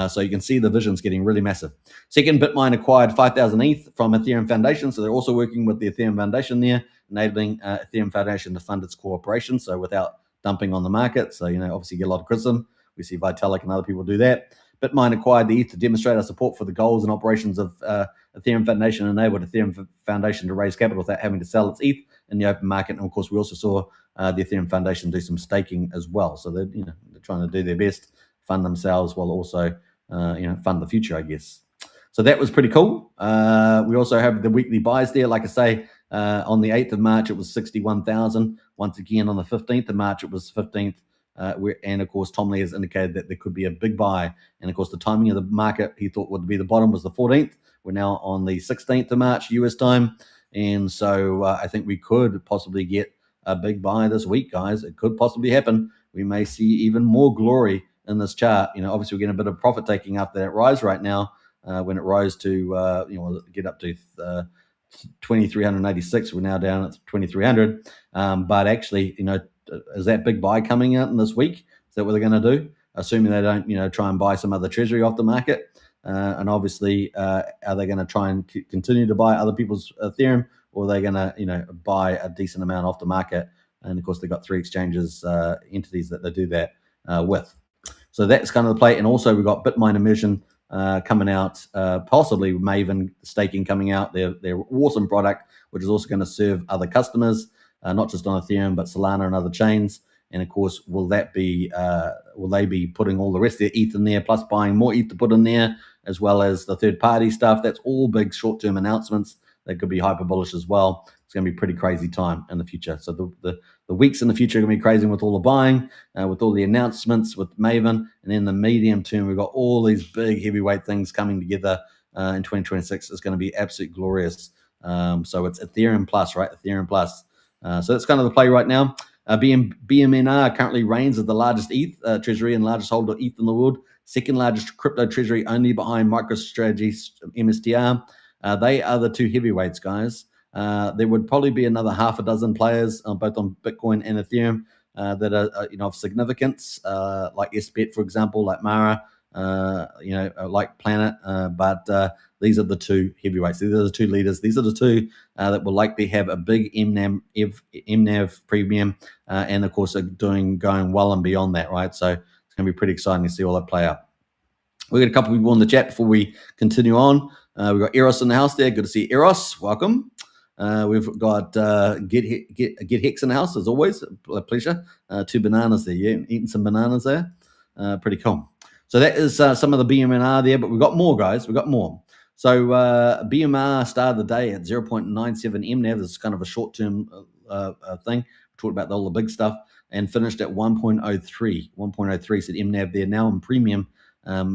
So you can see the vision's getting really massive. Second, Bitmine acquired 5,000 ETH from Ethereum Foundation. So they're also working with the Ethereum Foundation there, enabling Ethereum Foundation to fund its core operations. So without dumping on the market. So, obviously get a lot of criticism. We see Vitalik and other people do that. Bitmine acquired the ETH to demonstrate our support for the goals and operations of Ethereum Foundation, and enabled Ethereum Foundation to raise capital without having to sell its ETH in the open market. And of course, we also saw the Ethereum Foundation do some staking as well. So they're trying to do their best, fund themselves while also fund the future, I guess. So that was pretty cool. We also have the weekly buys there. Like I say, on the 8th of March, it was 61,000. Once again, on the 15th of March, it was 15th. And of course, Tom Lee has indicated that there could be a big buy. And of course, the timing of the market he thought would be the bottom was the 14th. We're now on the 16th of March, US time. And so I think we could possibly get a big buy this week, guys. It could possibly happen. We may see even more glory in this chart. Obviously, we're getting a bit of profit taking after that rise right now. When it rose to, get up to 2,386, we're now down at 2,300. But actually, is that big buy coming out in this week? Is that what they're going to do? Assuming they don't, try and buy some other treasury off the market. And obviously, are they going to try and continue to buy other people's Ethereum, or are they going to, buy a decent amount off the market? And of course, they've got 3 exchanges, entities that they do that with. So that's kind of the play. And also, we've got Bitmine Immersion coming out, possibly Maven staking coming out, their awesome product, which is also going to serve other customers, not just on Ethereum, but Solana and other chains. And of course, will they be putting all the rest of their ETH in there, plus buying more ETH to put in there, as well as the third-party stuff? That's all big short-term announcements. They could be hyper bullish as well. It's going to be a pretty crazy time in the future. So the weeks in the future are going to be crazy with all the buying, with all the announcements with Maven. And in the medium term, we've got all these big heavyweight things coming together in 2026. It's going to be absolutely glorious. So it's Ethereum Plus, right? Ethereum Plus. So that's kind of the play right now. BMNR currently reigns as the largest ETH treasury and largest holder of ETH in the world. Second largest crypto treasury, only behind MicroStrategy's MSTR. They are the 2 heavyweights, guys. There would probably be another half a dozen players, both on Bitcoin and Ethereum, that are of significance, like SBET, for example, like Mara, like Planet. But these are the 2 heavyweights. These are the 2 leaders. These are the 2 that will likely have a big MNAV premium, and of course are going well and beyond that, right? So it's going to be pretty exciting to see all that play out. We've got a couple of people in the chat before we continue on. We've got Eros in the house there. Good to see Eros. Welcome. We've got Get Hex in the house, as always. A pleasure. 2 bananas there. Yeah, eating some bananas there. Pretty cool. So that is some of the BMNR there, but we've got more, guys. We've got more. So BMR started the day at 0.97 MNAV. This is kind of a short-term thing. We talked about all the big stuff, and finished at 1.03. 1.03 said MNAV there. Now in premium.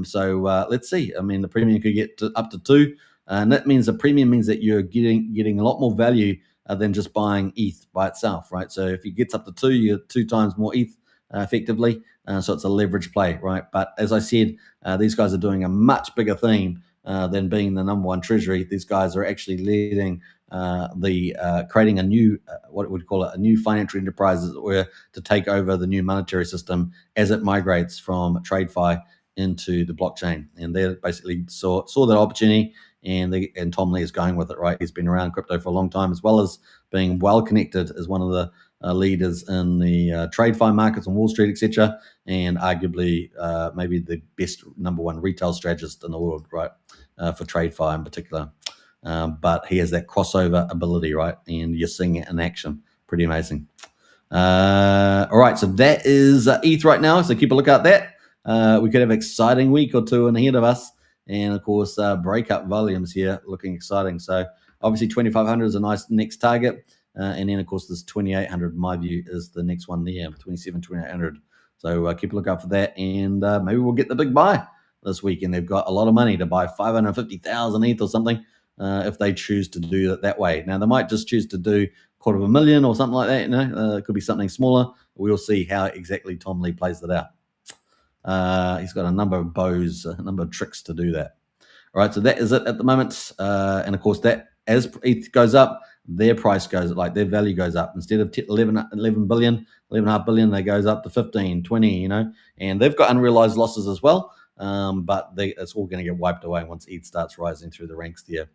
So let's see. I mean, the premium could get up to 2. And that means the premium means that you're getting a lot more value than just buying ETH by itself, right? So if it gets up to 2, you're 2 times more ETH effectively. So it's a leverage play, right? But as I said, these guys are doing a much bigger thing than being the number 1 treasury. These guys are actually leading creating a new, what we'd call it, a new financial enterprise, as it were, to take over the new monetary system as it migrates from TradeFi into the blockchain. And they basically saw that opportunity, and Tom Lee is going with it, right? He's been around crypto for a long time, as well as being well connected as one of the leaders in the TradeFi markets on Wall Street, etc., and arguably maybe the best number 1 retail strategist in the world, right, for TradeFi in particular. But he has that crossover ability, right, and you're seeing it in action. Pretty amazing. All right, so that is ETH right now, so keep a look at that. We could have an exciting week or 2 ahead of us. And of course, breakup volumes here looking exciting. So obviously 2,500 is a nice next target. And then of course this 2,800, in my view, is the next one there, 2,800. So keep a look out for that. And maybe we'll get the big buy this week. And they've got a lot of money to buy 550,000 ETH or something if they choose to do it that way. Now, they might just choose to do 250,000 or something like that. It could be something smaller. We'll see how exactly Tom Lee plays that out. He's got a number of bows, a number of tricks to do that. All right, so that is it at the moment. And of course, that as ETH goes up, their price goes, like their value goes up. Instead of 11 billion, 11.5 billion, they goes up to 15, 20, and they've got unrealized losses as well. But it's all going to get wiped away once ETH starts rising through the ranks there.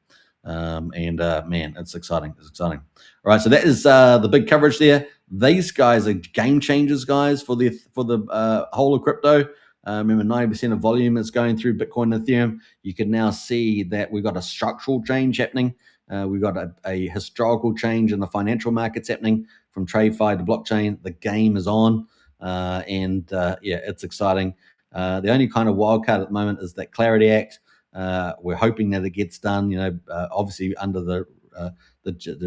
Man, it's exciting. It's exciting. All right, so that is the big coverage there. These guys are game changers, guys, for the whole of crypto. Remember, 90% of volume is going through Bitcoin and Ethereum. You can now see that we've got a structural change happening. We've got a historical change in the financial markets happening from TradeFi to blockchain. The game is on, it's exciting. The only kind of wild card at the moment is that Clarity Act. We're hoping that it gets done, obviously under the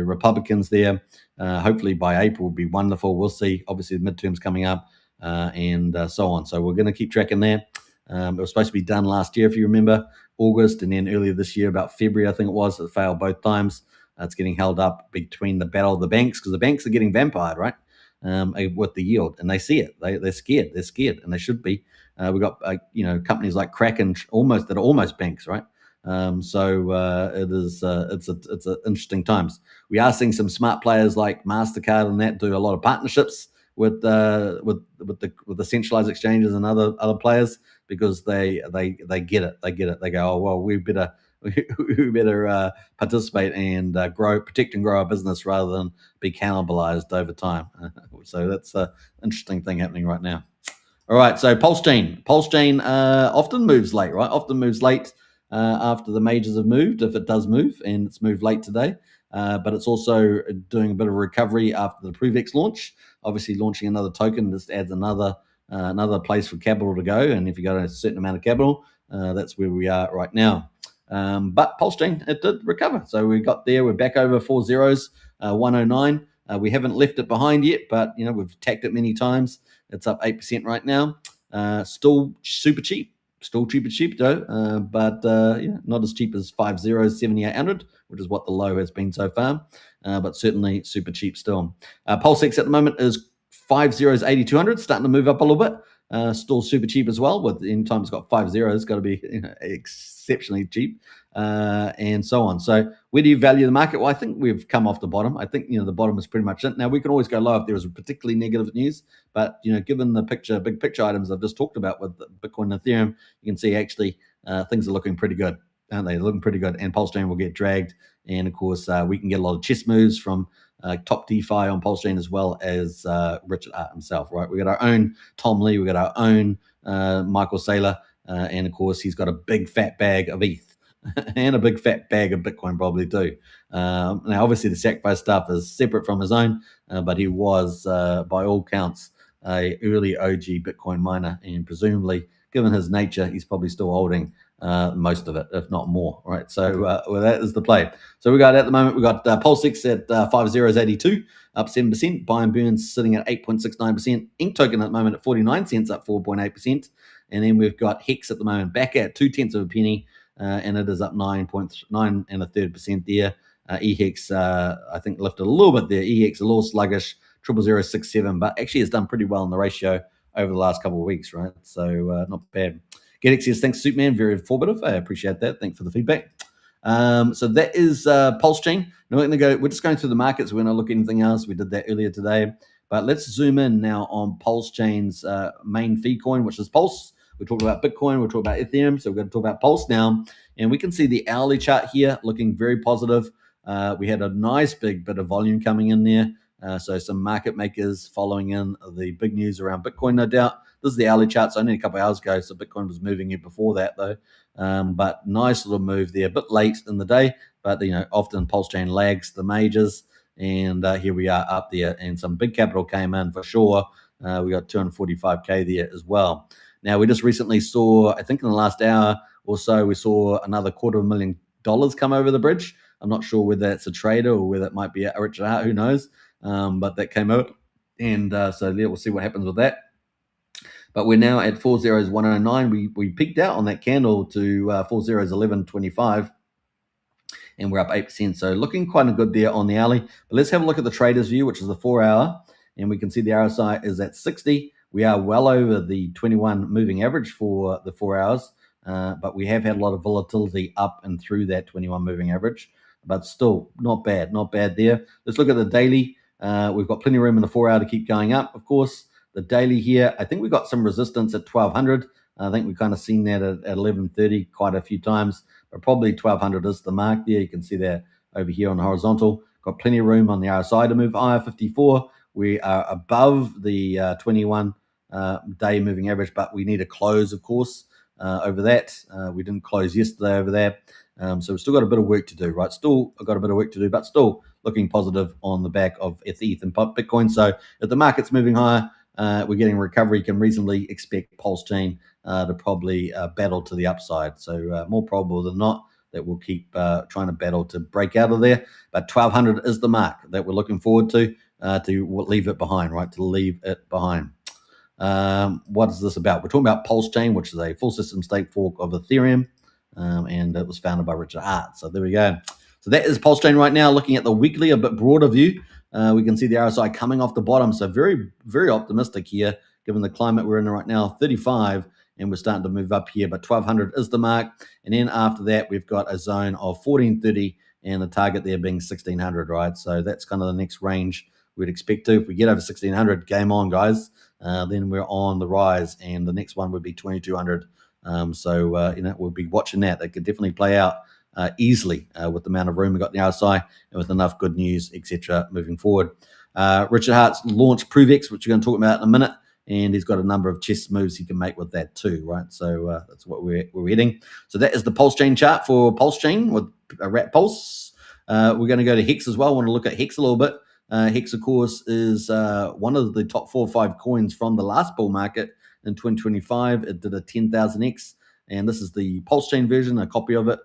Republicans there. Hopefully by April would be wonderful. We'll see. Obviously the midterms coming up and so on. So we're going to keep tracking that. It was supposed to be done last year, if you remember, August, and then earlier this year, about February, I think it was. It failed both times. It's getting held up between the battle of the banks because the banks are getting vampired, right? With the yield, and they see it. They're scared. They're scared, and they should be. We've got companies like Kraken that are almost banks, right? It's interesting times. We are seeing some smart players like MasterCard and that do a lot of partnerships with the centralized exchanges and other players because they get it. They get it. They go, oh well, we better participate and protect and grow our business rather than be cannibalized over time. So that's an interesting thing happening right now. All right, so Pulsechain often moves late, right? Often moves late after the majors have moved, if it does move, and it's moved late today. But it's also doing a bit of a recovery after the Prevex launch. Obviously, launching another token just adds another place for capital to go. And if you got a certain amount of capital, that's where we are right now. But Pulsechain, it did recover. So we got there. We're back over 4 zeros, 109. We haven't left it behind yet, but we've attacked it many times. It's up 8% right now. Still super cheap. Still cheap though, but not as cheap as 5 zeros, 7,800, which is what the low has been so far, but certainly super cheap still. Pulsex at the moment is 5 zeros, 8,200, starting to move up a little bit. Still super cheap as well. With anytime it's got 5 zeros, it's got to be exceptionally cheap, and so on. So where do you value the market? Well, I think we've come off the bottom. I think the bottom is pretty much it. Now we can always go low if there is particularly negative news, but given the big picture items I've just talked about with Bitcoin and Ethereum, you can see actually things are looking pretty good, aren't they? Looking pretty good, and Pulsechain will get dragged, and of course we can get a lot of chess moves from top DeFi on Pulsechain as well as Richard Hart himself, right? We got our own Tom Lee, we got our own Michael Saylor, and of course he's got a big fat bag of ETH and a big fat bag of Bitcoin probably too. Now obviously the sacrifice stuff is separate from his own, but he was by all counts a early OG Bitcoin miner, and presumably given his nature he's probably still holding most of it, if not more, right? So that is the play. So we got at the moment, we got Pulsex at 5 zeros 82, up 7%. Buy and Burns sitting at 8.69%. Ink Token at the moment at 49 cents, up 4.8%. And then we've got Hex at the moment back at 0.2 of a penny, and it is up 9.9 and a third percent there. EHEX I think lifted a little bit there. EHEX a little sluggish, 0.0067, but actually has done pretty well in the ratio over the last couple of weeks, right? So not bad. GetX says, thanks, Superman. Very informative. I appreciate that. Thanks for the feedback. So that is Pulsechain. Now we're just going through the markets. We're not looking at anything else. We did that earlier today. But let's zoom in now on Pulsechain's main fee coin, which is Pulse. We talked about Bitcoin. We're talking about Ethereum. So we're going to talk about Pulse now. And we can see the hourly chart here looking very positive. We had a nice big bit of volume coming in there. So some market makers following in the big news around Bitcoin, no doubt. This is the hourly chart, so only a couple of hours ago, so Bitcoin was moving it before that, though. But nice little move there, a bit late in the day, but often Pulsechain lags the majors, and here we are up there, and some big capital came in for sure. We got 245K there as well. Now, we just recently saw, I think in the last hour or so, we saw another $250,000 come over the bridge. I'm not sure whether it's a trader or whether it might be a Richard Hart, who knows, but that came out, and so yeah, we'll see what happens with that. But we're now at 4 zeros 109. We peaked out on that candle to 4 zeros 11.25, and we're up 8%. So looking quite good there on the hourly. But let's have a look at the trader's view, which is the 4 hour, and we can see the RSI is at 60. We are well over the 21 moving average for the 4 hours, but we have had a lot of volatility up and through that 21 moving average. but still not bad there. Let's look at the daily. We've got plenty of room in the 4 hour to keep going up, of course. The daily here, I think we got some resistance at 1200. I think we've kind of seen that at 1130 quite a few times, but probably 1200 is the mark there. You can see that over here on the horizontal. Got plenty of room on the RSI to move higher, 54. We are above the 21 day moving average, but we need a close, of course, over that. We didn't close yesterday over there. So we've still got a bit of work to do, right? Still got a bit of work to do, but still looking positive on the back of ETH and Bitcoin. So if the market's moving higher, we're getting recovery. You can reasonably expect Pulsechain to probably battle to the upside. So more probable than not that we'll keep trying to battle to break out of there. But 1200 is the mark that we're looking forward to leave it behind, right? To leave it behind. What is this about? We're talking about Pulsechain, which is a full system stake fork of Ethereum, and it was founded by Richard Hart. So there we go. So that is Pulsechain right now. Looking at the weekly, a bit broader view, we can see the RSI coming off the bottom. So very, very optimistic here, given the climate we're in right now, 35, and we're starting to move up here. But 1200 is the mark. And then after that, we've got a zone of 1430 and the target there being 1600, right? So that's kind of the next range we'd expect to. If we get over 1600, game on, guys. Then we're on the rise, and the next one would be 2200. We'll be watching that. That could definitely play out easily with the amount of room we got in the RSI and with enough good news, etc. moving forward. Richard Hart's launched ProveX, which we're going to talk about in a minute, and he's got a number of chess moves he can make with that too, right? So that's what we're heading. So that is the Pulsechain chart for Pulsechain with a rat pulse. We're going to go to Hex as well. I want to look at Hex a little bit. Hex, of course, is one of the top 4 or 5 coins from the last bull market in 2025. It did a 10,000x, and this is the Pulsechain version, a copy of it,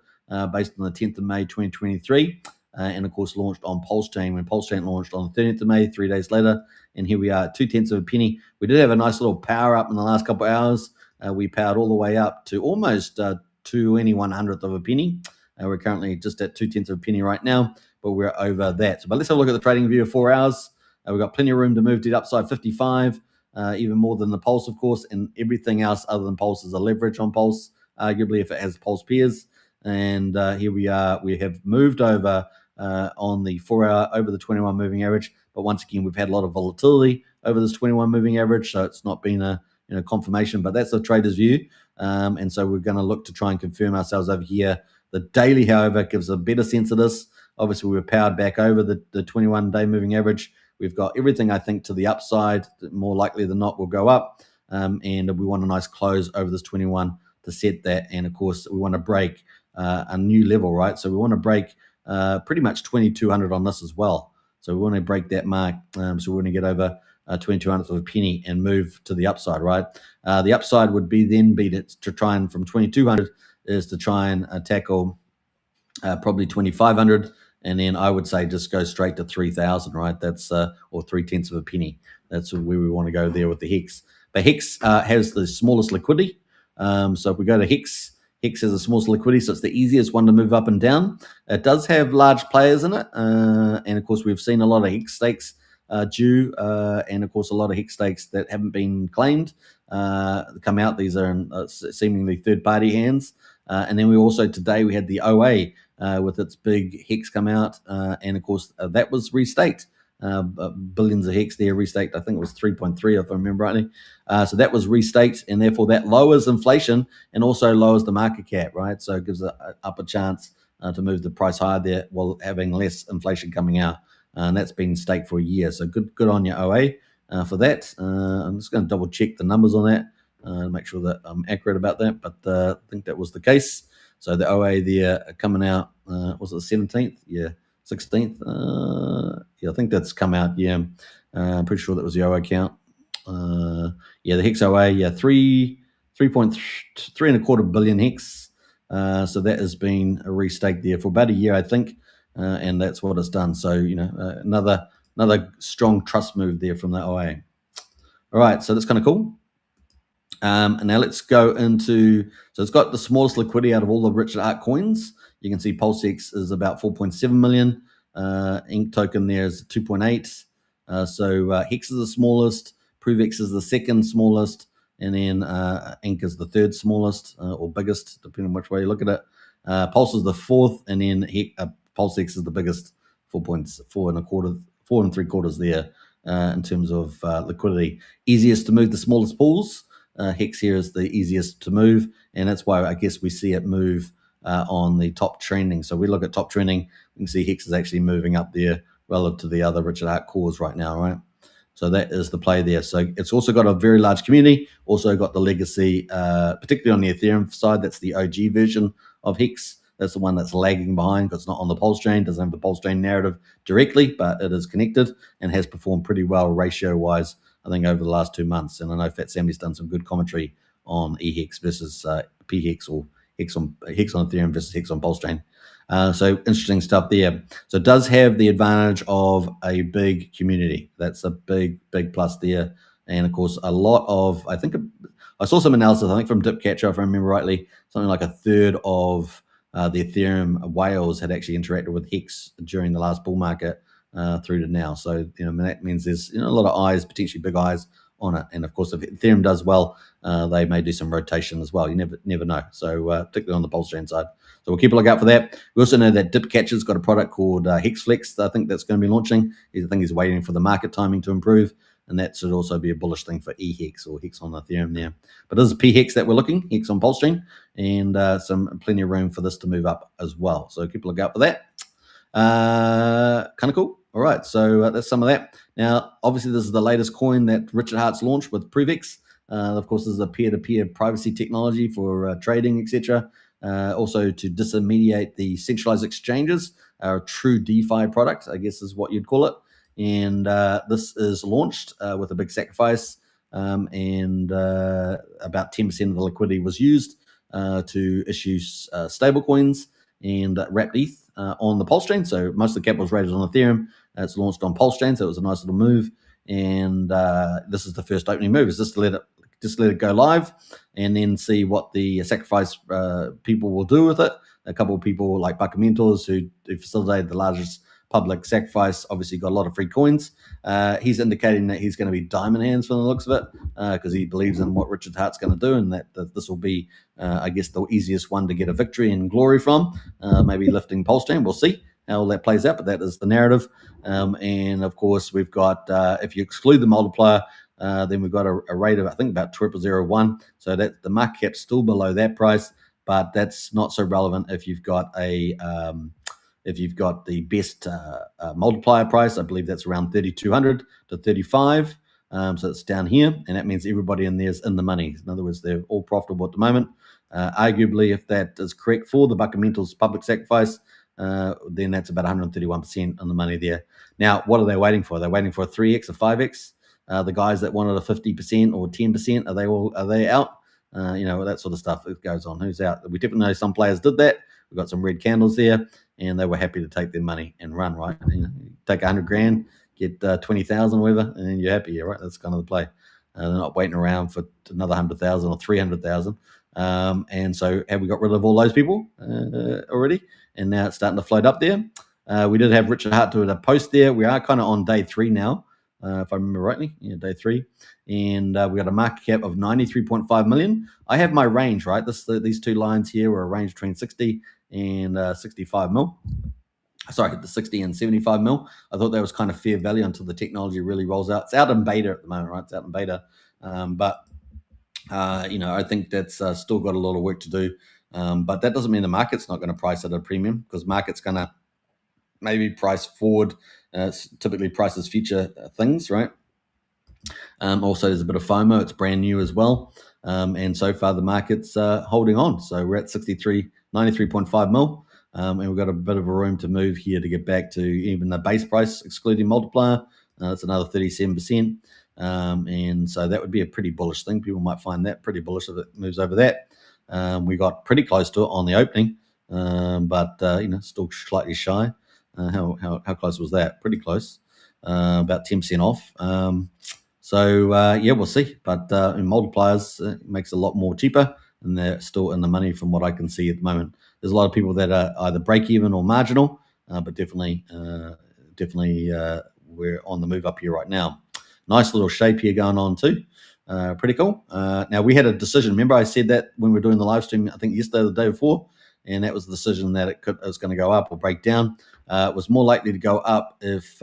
based on the 10th of May 2023, and of course launched on Pulsechain when Pulsechain launched on the 30th of May, 3 days later. And here we are, 0.2 of a penny. We did have a nice little power up in the last couple of hours. We powered all the way up to almost 1/100th of a penny. We're currently just at 0.2 of a penny right now, but we're over that. But let's have a look at the trading view of 4 hours. We've got plenty of room to move to the upside, 55, even more than the Pulse, of course, and everything else other than Pulse is a leverage on Pulse, arguably if it has Pulse peers. And here we are. We have moved over on the 4 hour over the 21 moving average. But once again, we've had a lot of volatility over this 21 moving average, so it's not been a confirmation, but that's the trader's view. And so we're going to look to try and confirm ourselves over here. The daily, however, gives a better sense of this. Obviously, we were powered back over the 21-day moving average. We've got everything, I think, to the upside. More likely than not, will go up. And we want a nice close over this 21 to set that. And, of course, we want to break a new level, right? So we want to break pretty much 2,200 on this as well. So we want to break that mark. So we want to get over 2,200th of a penny and move to the upside, right? The upside would be to try and from 2,200 is to try and tackle probably 2,500. And then I would say just go straight to 3,000, right? That's or 0.3 of a penny. That's where we want to go there with the Hex. But Hex has the smallest liquidity. So if we go to Hex, Hex has the smallest liquidity, so it's the easiest one to move up and down. It does have large players in it. And of course, we've seen a lot of Hex stakes due, and of course, a lot of Hex stakes that haven't been claimed come out. These are in seemingly third-party hands. And then today we had the OA with its big Hex come out, and of course that was restaked. Billions of Hex there restaked. I think it was 3.3 if I remember rightly. So that was restaked, and therefore that lowers inflation and also lowers the market cap, right? So it gives up a chance to move the price higher there while having less inflation coming out. And that's been staked for a year. So good on your OA for that. I'm just going to double check the numbers on that. Make sure that I'm accurate about that, but I think that was the case. So the OA there coming out, was it the 17th? Yeah, 16th. Yeah, I think that's come out. Yeah, I'm pretty sure that was the OA count. Yeah, the Hex OA, yeah, 3.325 billion Hex. So that has been a restaked there for about a year, I think, and that's what it's done. So another strong trust move there from the OA. All right, so that's kind of cool. And now let's go into, so it's got the smallest liquidity out of all the Richard Hart coins. You can see PulseX is about 4.7 million. Ink token there is 2.8. So Hex is the smallest. ProveX is the second smallest. And then Ink is the third smallest or biggest, depending on which way you look at it. Pulse is the fourth. And then PulseX is the biggest, 4.4 and 3/4 there in terms of liquidity. Easiest to move the smallest pools. Hex here is the easiest to move, and that's why I guess we see it move on the top trending. So we look at top trending, we can see Hex is actually moving up there relative to the other Richard Hart cores right now, right? So that is the play there. So it's also got a very large community, also got the legacy, particularly on the Ethereum side. That's the OG version of Hex. That's the one that's lagging behind because it's not on the Pulsechain, doesn't have the Pulsechain narrative directly, but it is connected and has performed pretty well ratio-wise, I think, over the last 2 months. And I know Fat Sammy's done some good commentary on eHex versus PHEX, or Hex on Ethereum versus Hex on Pulsechain. So interesting stuff there. So it does have the advantage of a big community. That's a big plus there. And of course, a lot of, I think, I saw some analysis, I think from Dipcatcher, if I remember rightly, something like a third of the Ethereum whales had actually interacted with Hex during the last bull market through to now. So, that means there's a lot of eyes, potentially big eyes on it. And of course, if Ethereum does well, they may do some rotation as well. You never know. So particularly on the Pulsechain side. So we'll keep a lookout for that. We also know that Dipcatcher's got a product called HexFlex. I think that's going to be launching. I think he's waiting for the market timing to improve. And that should also be a bullish thing for eHex, or Hex on Ethereum there. But this is PHEX that we're looking, Hex on Pulsechain, and plenty of room for this to move up as well. So keep a lookout for that. Kind of cool. All right, so that's some of that. Now, obviously, this is the latest coin that Richard Hart's launched with Prevex. Of course, this is a peer-to-peer privacy technology for trading, etc. Also to disintermediate the centralized exchanges, a true DeFi product, I guess is what you'd call it. And this is launched with a big sacrifice, and about 10% of the liquidity was used to issue stable coins and wrapped ETH on the Pulsechain. So most of the capital was raised on Ethereum. It's launched on Pulsechain, so it was a nice little move. And this is the first opening move. Is just let it go live, and then see what the sacrifice people will do with it. A couple of people like Bucket Mentors, who facilitated the largest public sacrifice, obviously got a lot of free coins. He's indicating that he's going to be diamond hands from the looks of it, because he believes in what Richard Hart's going to do, and that this will be, I guess, the easiest one to get a victory and glory from, maybe lifting Pulsechain. We'll see how all that plays out, but that is the narrative. And of course, we've got, if you exclude the multiplier, then we've got a rate of, I think, about 0001. So that the market cap's still below that price, but that's not so relevant if you've got the best multiplier price. I believe that's around 3,200 to 35. So it's down here, and that means everybody in there is in the money. In other words, they're all profitable at the moment. Arguably, if that is correct for the Bucket Mentors public sacrifice, then that's about 131% on the money there. Now, what are they waiting for? They're waiting for a 3x or 5x. The guys that wanted a 50% or 10%, are they out? That sort of stuff. It goes on. Who's out? We definitely know some players did that. We've got some red candles there, and they were happy to take their money and run, right? Take 100 grand, get 20,000 or whatever, and then you're happy, right? That's kind of the play. They're not waiting around for another 100,000 or 300,000. And so have we got rid of all those people already? And now it's starting to float up there. We did have Richard Hart do a post there. We are kind of on day 3 now, if I remember rightly. Yeah, day 3. And we got a market cap of 93.5 million. I have my range, right? These two lines here were a range between 60 and 65 mil. Sorry, the 60 and 75 mil. I thought that was kind of fair value until the technology really rolls out. It's out in beta at the moment, right? It's out in beta. I think that's still got a lot of work to do. But that doesn't mean the market's not going to price at a premium, because market's going to maybe price forward, typically prices future things, right? Also, there's a bit of FOMO. It's brand new as well. And so far, the market's holding on. So we're at 93.5 mil. And we've got a bit of a room to move here to get back to even the base price, excluding multiplier. That's another 37%. And so that would be a pretty bullish thing. People might find that pretty bullish if it moves over that. We got pretty close to it on the opening, but still slightly shy. How close was that? Pretty close, about 10% off. We'll see. But in multipliers, it makes it a lot more cheaper, and they're still in the money from what I can see at the moment. There's a lot of people that are either break even or marginal, but definitely we're on the move up here right now. Nice little shape here going on too. Pretty cool. Now, we had a decision. Remember I said that when we were doing the live stream, I think yesterday or the day before, and that was the decision that it was going to go up or break down. It was more likely to go up if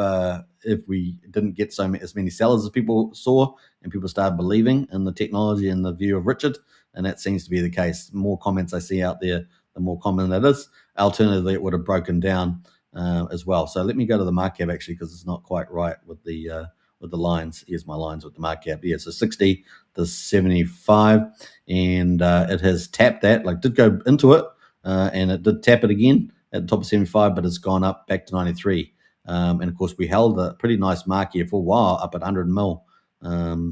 we didn't get as many sellers as people saw, and people started believing in the technology and the view of Richard, and that seems to be the case. The more comments I see out there, the more common that is. Alternatively, it would have broken down as well. So let me go to the market cap actually, because it's not quite right with the lines. Here's my lines with the market cap. Yeah, so 60 to 75, and it has tapped that. Like, did go into it, and it did tap it again at the top of 75, but it's gone up back to 93. And of course, we held a pretty nice mark here for a while, up at 100 mil.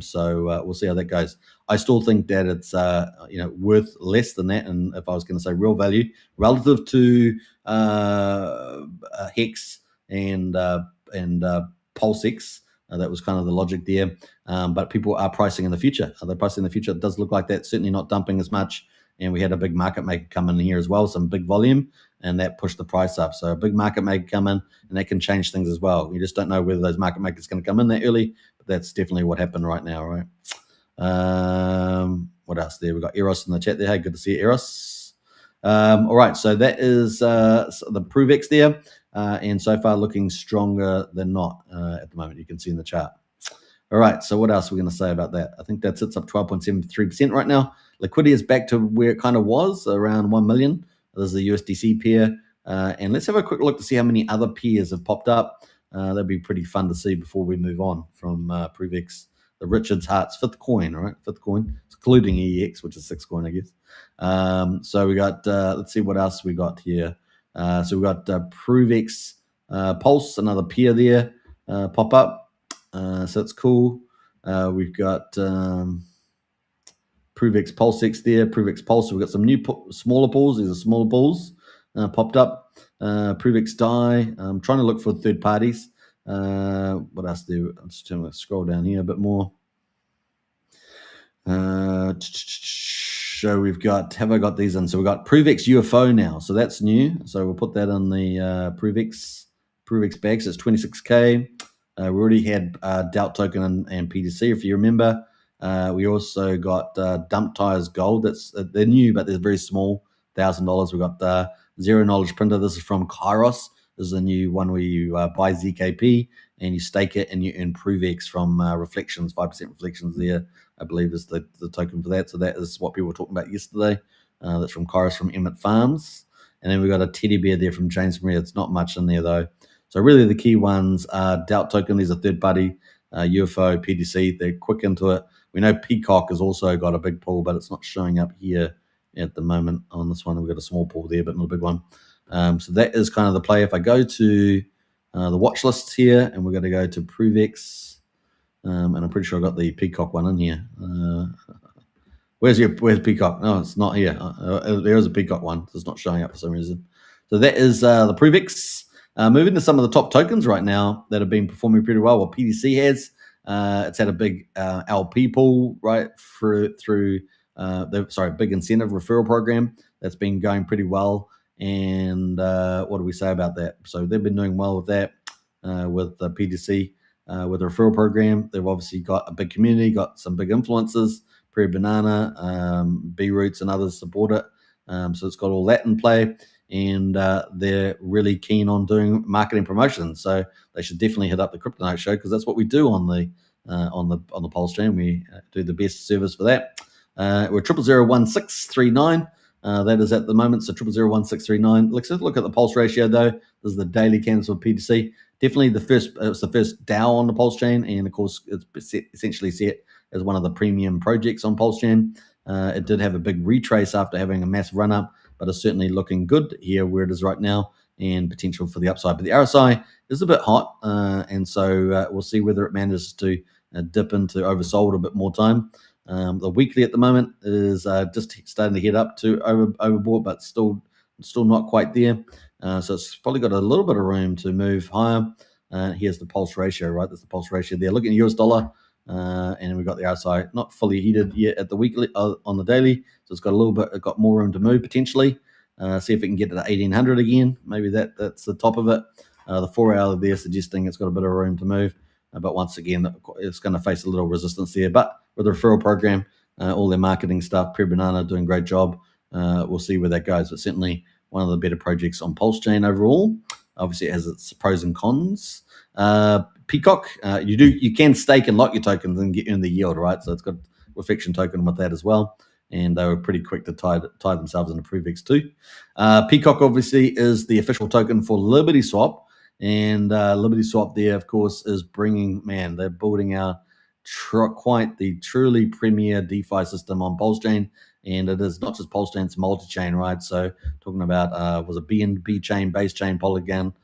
So we'll see how that goes. I still think that it's worth less than that, and if I was going to say real value relative to Hex and PulseX, that was kind of the logic there. But people are pricing in the future. They're pricing in the future. It does look like that. Certainly not dumping as much. And we had a big market maker come in here as well, some big volume, and that pushed the price up. So a big market maker come in, and that can change things as well. You just don't know whether those market makers are going to come in that early, but that's definitely what happened right now, right? What else there? We've got Eros in the chat there. Hey, good to see you, Eros. All right, so that is the PROVEX there, and so far looking stronger than not at the moment. You can see in the chart. All right, so what else are we going to say about that? I think that sits up 12.73% right now. Liquidity is back to where it kind of was, around 1 million. There's the USDC pair. And let's have a quick look to see how many other pairs have popped up. That'd be pretty fun to see before we move on from PROVEX. The Richard's Heart's fifth coin, all right? Fifth coin, including EEX, which is sixth coin, I guess. So we got, let's see what else we got here. So we got PROVEX Pulse, another pair there, pop up. So it's cool. We've got PROVEX Pulsex there, PROVEX Pulse. We've got some new smaller pools. These are smaller pools popped up. PROVEX DAI. I'm trying to look for third parties. What else do? I'm just going to scroll down here a bit more. So we've got, have I got these in? So we've got PROVEX UFO now. So that's new. So we'll put that on the PROVEX bag. So it's 26K. We already had Doubt Token and PTC, if you remember. We also got Dump Tires Gold. They're new, but they're very small, $1,000. We've got Zero Knowledge Printer. This is from Kairos. This is a new one where you buy ZKP and you stake it and you earn PROVEX from Reflections, 5% Reflections there, I believe is the token for that. So that is what people were talking about yesterday. That's from Kairos from Emmett Farms. And then we've got a teddy bear there from James Maria. It's not much in there though. So really the key ones are Doubt Token. These are third party, UFO, PTC. They're quick into it. We know Peacock has also got a big pool, but it's not showing up here at the moment. On this one, we've got a small pool there, but not a big one. So that is kind of the play. If I go to the watch lists here, and we're going to go to PROVEX, and I'm pretty sure I got the Peacock one in here. Where's Peacock? No, it's not here. There is a Peacock one. It's not showing up for some reason. So that is the PROVEX. Moving to some of the top tokens right now that have been performing pretty well. Well, PTC has. It's had a big LP pool right through the big incentive referral program that's been going pretty well. And what do we say about that? So they've been doing well with that, with the PTC, with the referral program. They've obviously got a big community, got some big influencers. Prairie Banana, B Roots, and others support it. So it's got all that in play. And they're really keen on doing marketing promotions. So they should definitely hit up the Kryptonite Show, because that's what we do on the Pulsechain. We do the best service for that. We're 001639. That is at the moment, so 001639. Let's just look at the pulse ratio though. This is the daily candles for PTC. Definitely it's the first DAO on the Pulsechain, and of course it's essentially set as one of the premium projects on Pulsechain. It did have a big retrace after having a massive run up, but it's certainly looking good here where it is right now, and potential for the upside. But the RSI is a bit hot, and so we'll see whether it manages to dip into oversold a bit more time. The weekly at the moment is just starting to head up to overbought, but still not quite there. So it's probably got a little bit of room to move higher. Here's the pulse ratio, right? That's the pulse ratio there. Looking at US dollar, and we've got the RSI not fully heated yet at the weekly on the daily. So it's got a little bit, it got more room to move potentially. See if it can get to the 1800 again. Maybe that's the top of it. The 4 hour there suggesting it's got a bit of room to move. But once again, it's going to face a little resistance there. But with the referral program, all their marketing stuff, Prairie Banana doing a great job. We'll see where that goes. But certainly one of the better projects on Pulsechain overall. Obviously, it has its pros and cons. Peacock, you can stake and lock your tokens and get in the yield, right? So it's got reflection token with that as well. And they were pretty quick to tie themselves into ProveX too. Peacock obviously is the official token for Liberty Swap, and Liberty Swap there, of course, is bringing, man, they're building out quite the truly premier DeFi system on Pulsechain, and it is not just Pulsechain, it's multi-chain, right? So talking about was a BNB chain, base chain, Polygon.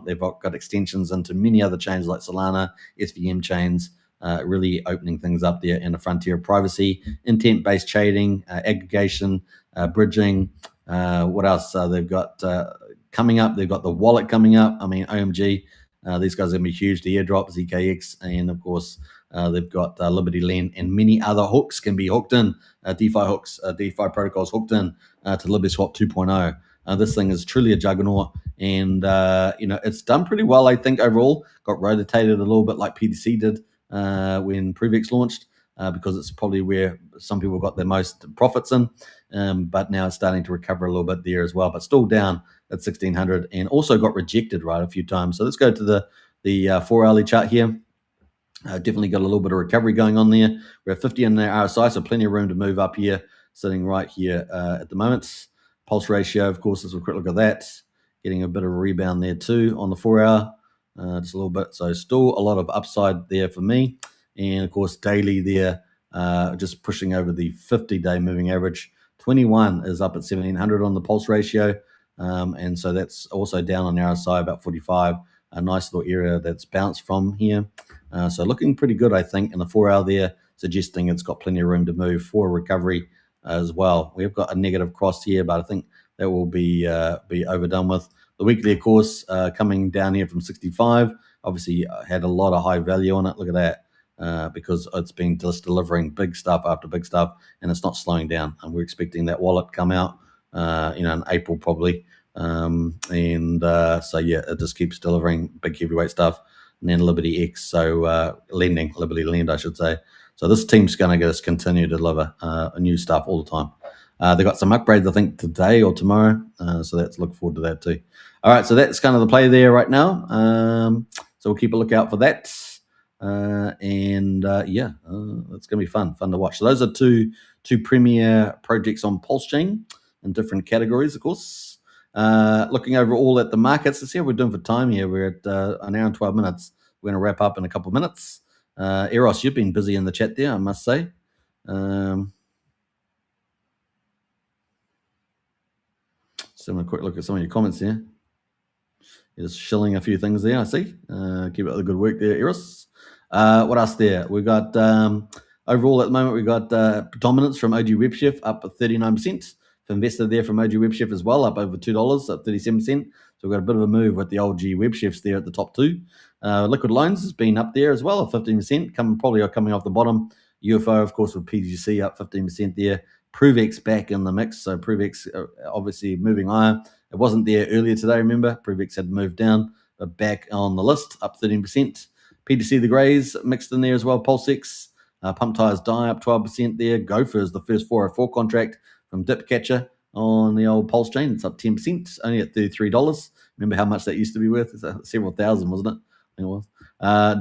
They've got extensions into many other chains like Solana, SVM chains. Really opening things up there in the frontier of privacy, intent-based trading, aggregation, bridging. What else they've got coming up? They've got the wallet coming up. I mean, OMG, these guys are going to be huge. The airdrop, ZKX, and of course, they've got Liberty Lend and many other hooks can be hooked in, DeFi hooks, DeFi protocols hooked in to Liberty Swap 2.0. This thing is truly a juggernaut, and it's done pretty well, I think, overall. Got rotated a little bit like PTC did when ProveX launched, because it's probably where some people got their most profits in, but now it's starting to recover a little bit there as well, but still down at 1600, and also got rejected right a few times. So let's go to the 4 hourly chart here. Definitely got a little bit of recovery going on there. We're at 50 in the RSI, so plenty of room to move up here, sitting right here at the moment. Pulse ratio, of course, let's have a quick look at that. Getting a bit of a rebound there too on the 4 hour, just a little bit. So still a lot of upside there for me. And of course, daily there, just pushing over the 50-day moving average. 21 is up at 1700 on the pulse ratio. And so that's also down on the RSI about 45. A nice little area that's bounced from here. So looking pretty good, I think, in the 4 hour there, suggesting it's got plenty of room to move for recovery as well. We've got a negative cross here, but I think that will be overdone with. The weekly, of course, coming down here from 65, obviously had a lot of high value on it. Look at that, because it's been just delivering big stuff after big stuff, and it's not slowing down. And we're expecting that wallet come out, in April probably. So yeah, it just keeps delivering big heavyweight stuff. And then Liberty X, so Liberty Lend, I should say. So this team's going to just continue to deliver new stuff all the time. They've got some upgrades, I think, today or tomorrow. So let's look forward to that too. All right, so that's kind of the play there right now. So we'll keep a lookout for that. Yeah, it's going to be fun to watch. So those are two premier projects on Pulsechain in different categories, of course. Looking overall at the markets, let's see how we're doing for time here. We're at an hour and 12 minutes. We're going to wrap up in a couple of minutes. Eros, you've been busy in the chat there, I must say. So I'm going to quick look at some of your comments there. You're just shilling a few things there, I see. Keep up the good work there, Eros. What else there? We've got, overall at the moment, we've got predominance from OG WebChef up at 39%. Investor there from OG WebChef as well, up over $2, up 37%. So we've got a bit of a move with the OG WebChefs there at the top two. Liquid Loans has been up there as well at 15%, probably coming off the bottom. UFO, of course, with PGC up 15% there. ProveX back in the mix, so ProveX obviously moving higher. It wasn't there earlier today, remember? ProveX had moved down, but back on the list, up 13%. PTC the Greys mixed in there as well. Pulsex, Pump Tires Die up 12% there. Gopher is the first 404 contract from Dipcatcher on the old Pulsechain. It's up 10%, only at $33. Remember how much that used to be worth? It's several thousand, wasn't it? I think it was.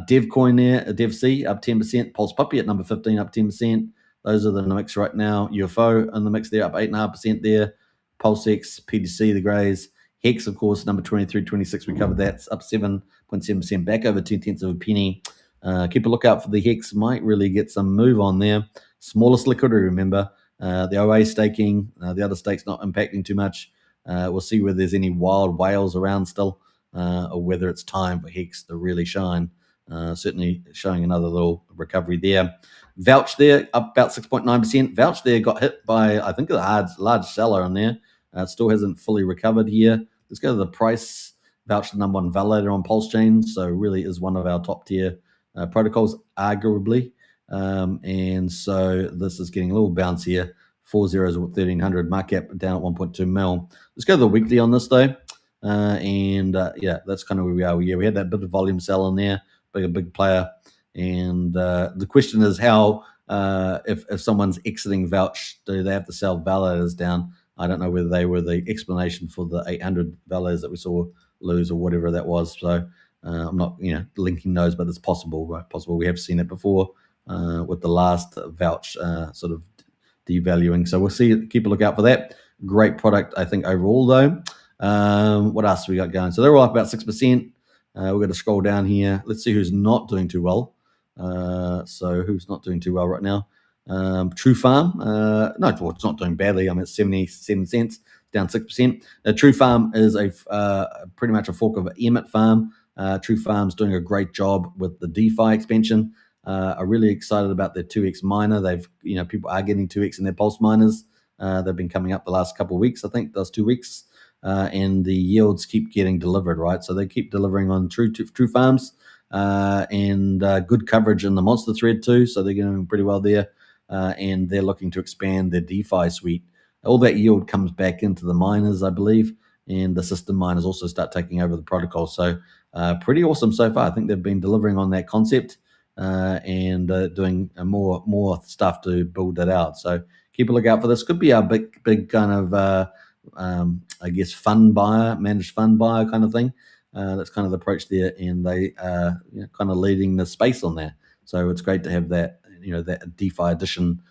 DevCoin there, DevC up 10%. Pulse Puppy at number 15 up 10%. Those are in the mix right now. UFO in the mix there, up 8.5% there. Pulsex, PDC, the Greys. Hex, of course, number 23, 26. We covered that. It's up 7.7%, back over 2/10 of a penny. Keep a lookout for the Hex. Might really get some move on there. Smallest liquidity, remember. The OA staking, the other stakes not impacting too much. We'll see whether there's any wild whales around still, or whether it's time for Hex to really shine. Certainly showing another little recovery there. Vouch there, up about 6.9%. Vouch there got hit by, I think, a large seller on there. Still hasn't fully recovered here. Let's go to the price. Vouch, the number one validator on Pulsechain, so really is one of our top tier protocols, arguably. And so this is getting a little bounce here. 4 zeros with 1300, market cap down at 1.2 mil. Let's go to the weekly on this though. Yeah, that's kind of where we are. Yeah, we had that bit of volume sell in there, big player. And the question is how, if someone's exiting Vouch, do they have to sell validators down? I don't know whether they were the explanation for the 800 values that we saw lose or whatever that was. So I'm not linking those, but it's possible, right? Possible. We have seen it before with the last vouch sort of devaluing. So we'll see. Keep a lookout for that. Great product, I think, overall, though. What else we got going? So they're all up about 6%. We're going to scroll down here. Let's see who's not doing too well. So who's not doing too well right now? True Farm. No, it's not doing badly. I mean, it's 77 cents, down 6%. True Farm is pretty much a fork of Emmet Farm. True Farm's doing a great job with the DeFi expansion. I'm really excited about their 2x miner. People are getting 2x in their Pulse miners. They've been coming up the last couple of weeks, I think, those 2 weeks. And the yields keep getting delivered, right? So they keep delivering on True Farms and good coverage in the Monster thread too. So they're doing pretty well there. And they're looking to expand their DeFi suite. All that yield comes back into the miners, I believe, and the system miners also start taking over the protocol. So pretty awesome so far. I think they've been delivering on that concept and doing more stuff to build that out. So keep a lookout for this. Could be our big kind of I guess managed fund buyer kind of thing. That's kind of the approach there, and they kind of leading the space on that. So it's great to have that that DeFi edition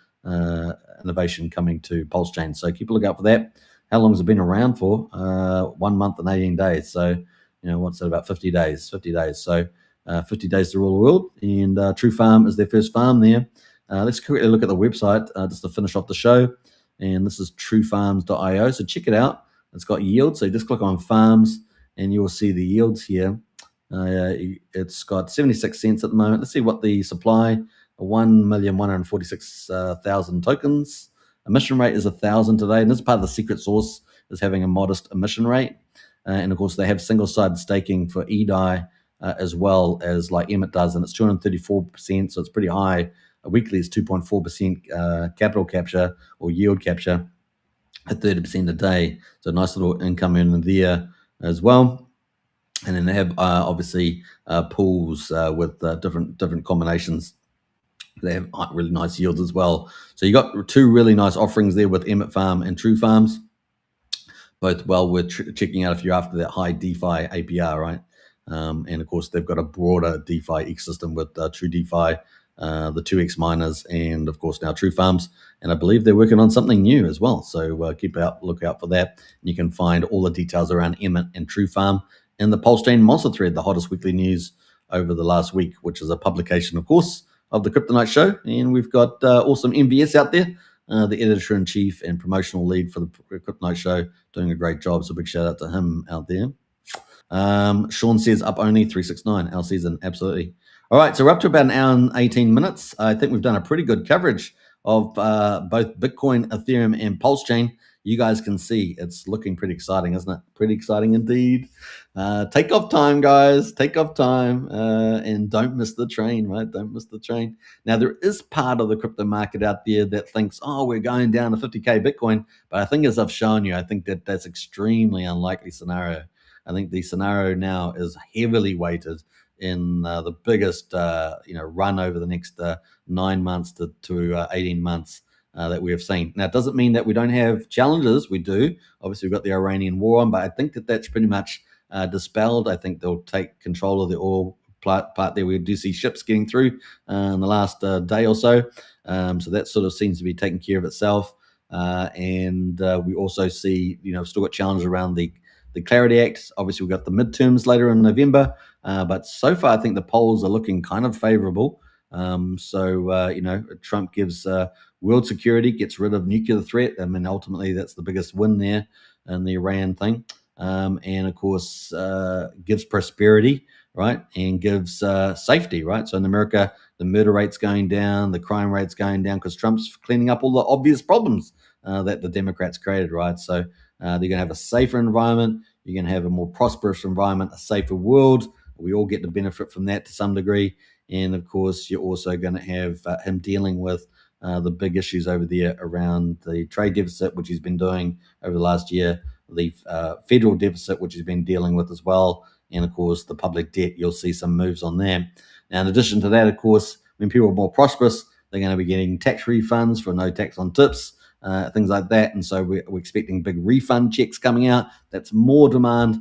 innovation coming to Pulsechain. So keep a lookout for that. How long has it been around for? 1 month and 18 days. So what's that, about 50 days? 50 days. So 50 days to rule the world, and True Farm is their first farm there. Let's quickly look at the website just to finish off the show. And this is truefarms.io. So check it out. It's got yield. So you just click on farms and you will see the yields here. It's got 76 cents at the moment. Let's see what the supply, 1,146,000 tokens. Emission rate is 1,000 today. And this is part of the secret sauce, is having a modest emission rate. And of course, they have single-sided staking for EDI as well as like Emmet does. And it's 234%. So it's pretty high. Weekly is 2.4% capital capture or yield capture at 30% a day. So nice little income in there as well. And then they have obviously pools with different combinations. They have really nice yields as well. So you got two really nice offerings there with Emmet Farm and True Farms. Both well worth checking out if you're after that high DeFi APR, right? And of course, they've got a broader DeFi ecosystem with True DeFi, the 2x miners, and of course now True Farms. And I believe they're working on something new as well. So look out for that. And you can find all the details around Emmet and True Farm in the Pulsechain Monster thread, the hottest weekly news over the last week, which is a publication, of course, of the Crypto Night Show. And we've got awesome MVS out there, the editor-in-chief and promotional lead for the Crypto Night Show, doing a great job. So big shout out to him out there. Sean says up only 369 our season. Absolutely. All right, so we're up to about an hour and 18 minutes. I think we've done a pretty good coverage of both Bitcoin, Ethereum, and Pulsechain. You guys can see it's looking pretty exciting, isn't it? Pretty exciting indeed. Take off time, guys. Take off time and don't miss the train, right? Don't miss the train. Now, there is part of the crypto market out there that thinks, we're going down to 50K Bitcoin. But I think, as I've shown you, I think that's extremely unlikely scenario. I think the scenario now is heavily weighted in the biggest run over the next 9 months to 18 months that we have seen. Now, it doesn't mean that we don't have challenges. We do. Obviously, we've got the Iranian war on, but I think that's pretty much dispelled. I think they'll take control of the oil part there. We do see ships getting through in the last day or so. So that sort of seems to be taking care of itself. And we also see, still got challenges around the Clarity Act. Obviously, we've got the midterms later in November. But so far, I think the polls are looking kind of favorable. Trump gives world security, gets rid of nuclear threat. I mean, ultimately, that's the biggest win there in the Iran thing. And, of course, gives prosperity, right, and gives safety, right? So in America, the murder rate's going down, the crime rate's going down because Trump's cleaning up all the obvious problems that the Democrats created, right? So they're going to have a safer environment. You're going to have a more prosperous environment, a safer world. We all get to benefit from that to some degree. And, of course, you're also going to have him dealing with the big issues over there around the trade deficit, which he's been doing over the last year, the federal deficit, which he's been dealing with as well, and, of course, the public debt. You'll see some moves on there. Now, in addition to that, of course, when people are more prosperous, they're going to be getting tax refunds for no tax on tips. things like that. And so we're expecting big refund checks coming out. That's more demand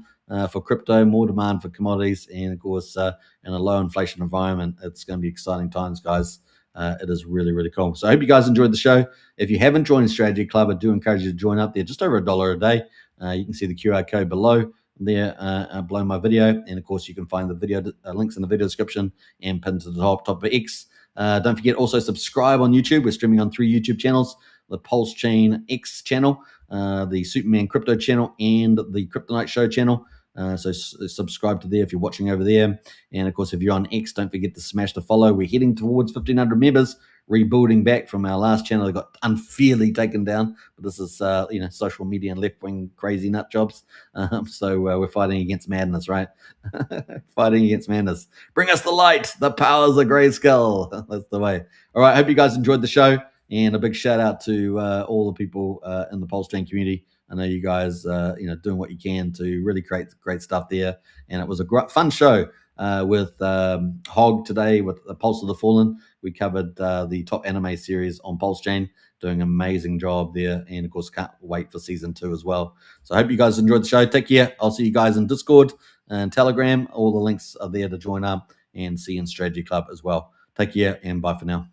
for crypto, more demand for commodities, and of course, in a low inflation environment, it's going to be exciting times, guys. It is really, really cool. So I hope you guys enjoyed the show. If you haven't joined the Strategy Club, I do encourage you to join up there. Just over $1 a day. You can see the QR code below there, below my video, and of course, you can find the video links in the video description and pinned to the top of X. Don't forget, also subscribe on YouTube. We're streaming on 3 YouTube channels: the Pulsechain X channel, the Superman Crypto channel, and the Kryptonite Show channel. So subscribe to there if you're watching over there. And of course, if you're on X, don't forget to smash the follow. We're heading towards 1,500 members, rebuilding back from our last channel that got unfairly taken down. But this is, social media and left-wing crazy nut jobs. So we're fighting against madness, right? Fighting against madness. Bring us the light. The powers of Grayscale. That's the way. All right. I hope you guys enjoyed the show. And a big shout out to all the people in the Pulsechain community. I know you guys, doing what you can to really create great stuff there. And it was a fun show with Hog today with the Pulse of the Fallen. We covered the top anime series on Pulsechain, doing an amazing job there. And of course, can't wait for season 2 as well. So I hope you guys enjoyed the show. Take care. I'll see you guys in Discord and Telegram. All the links are there to join up, and see you in Strategy Club as well. Take care and bye for now.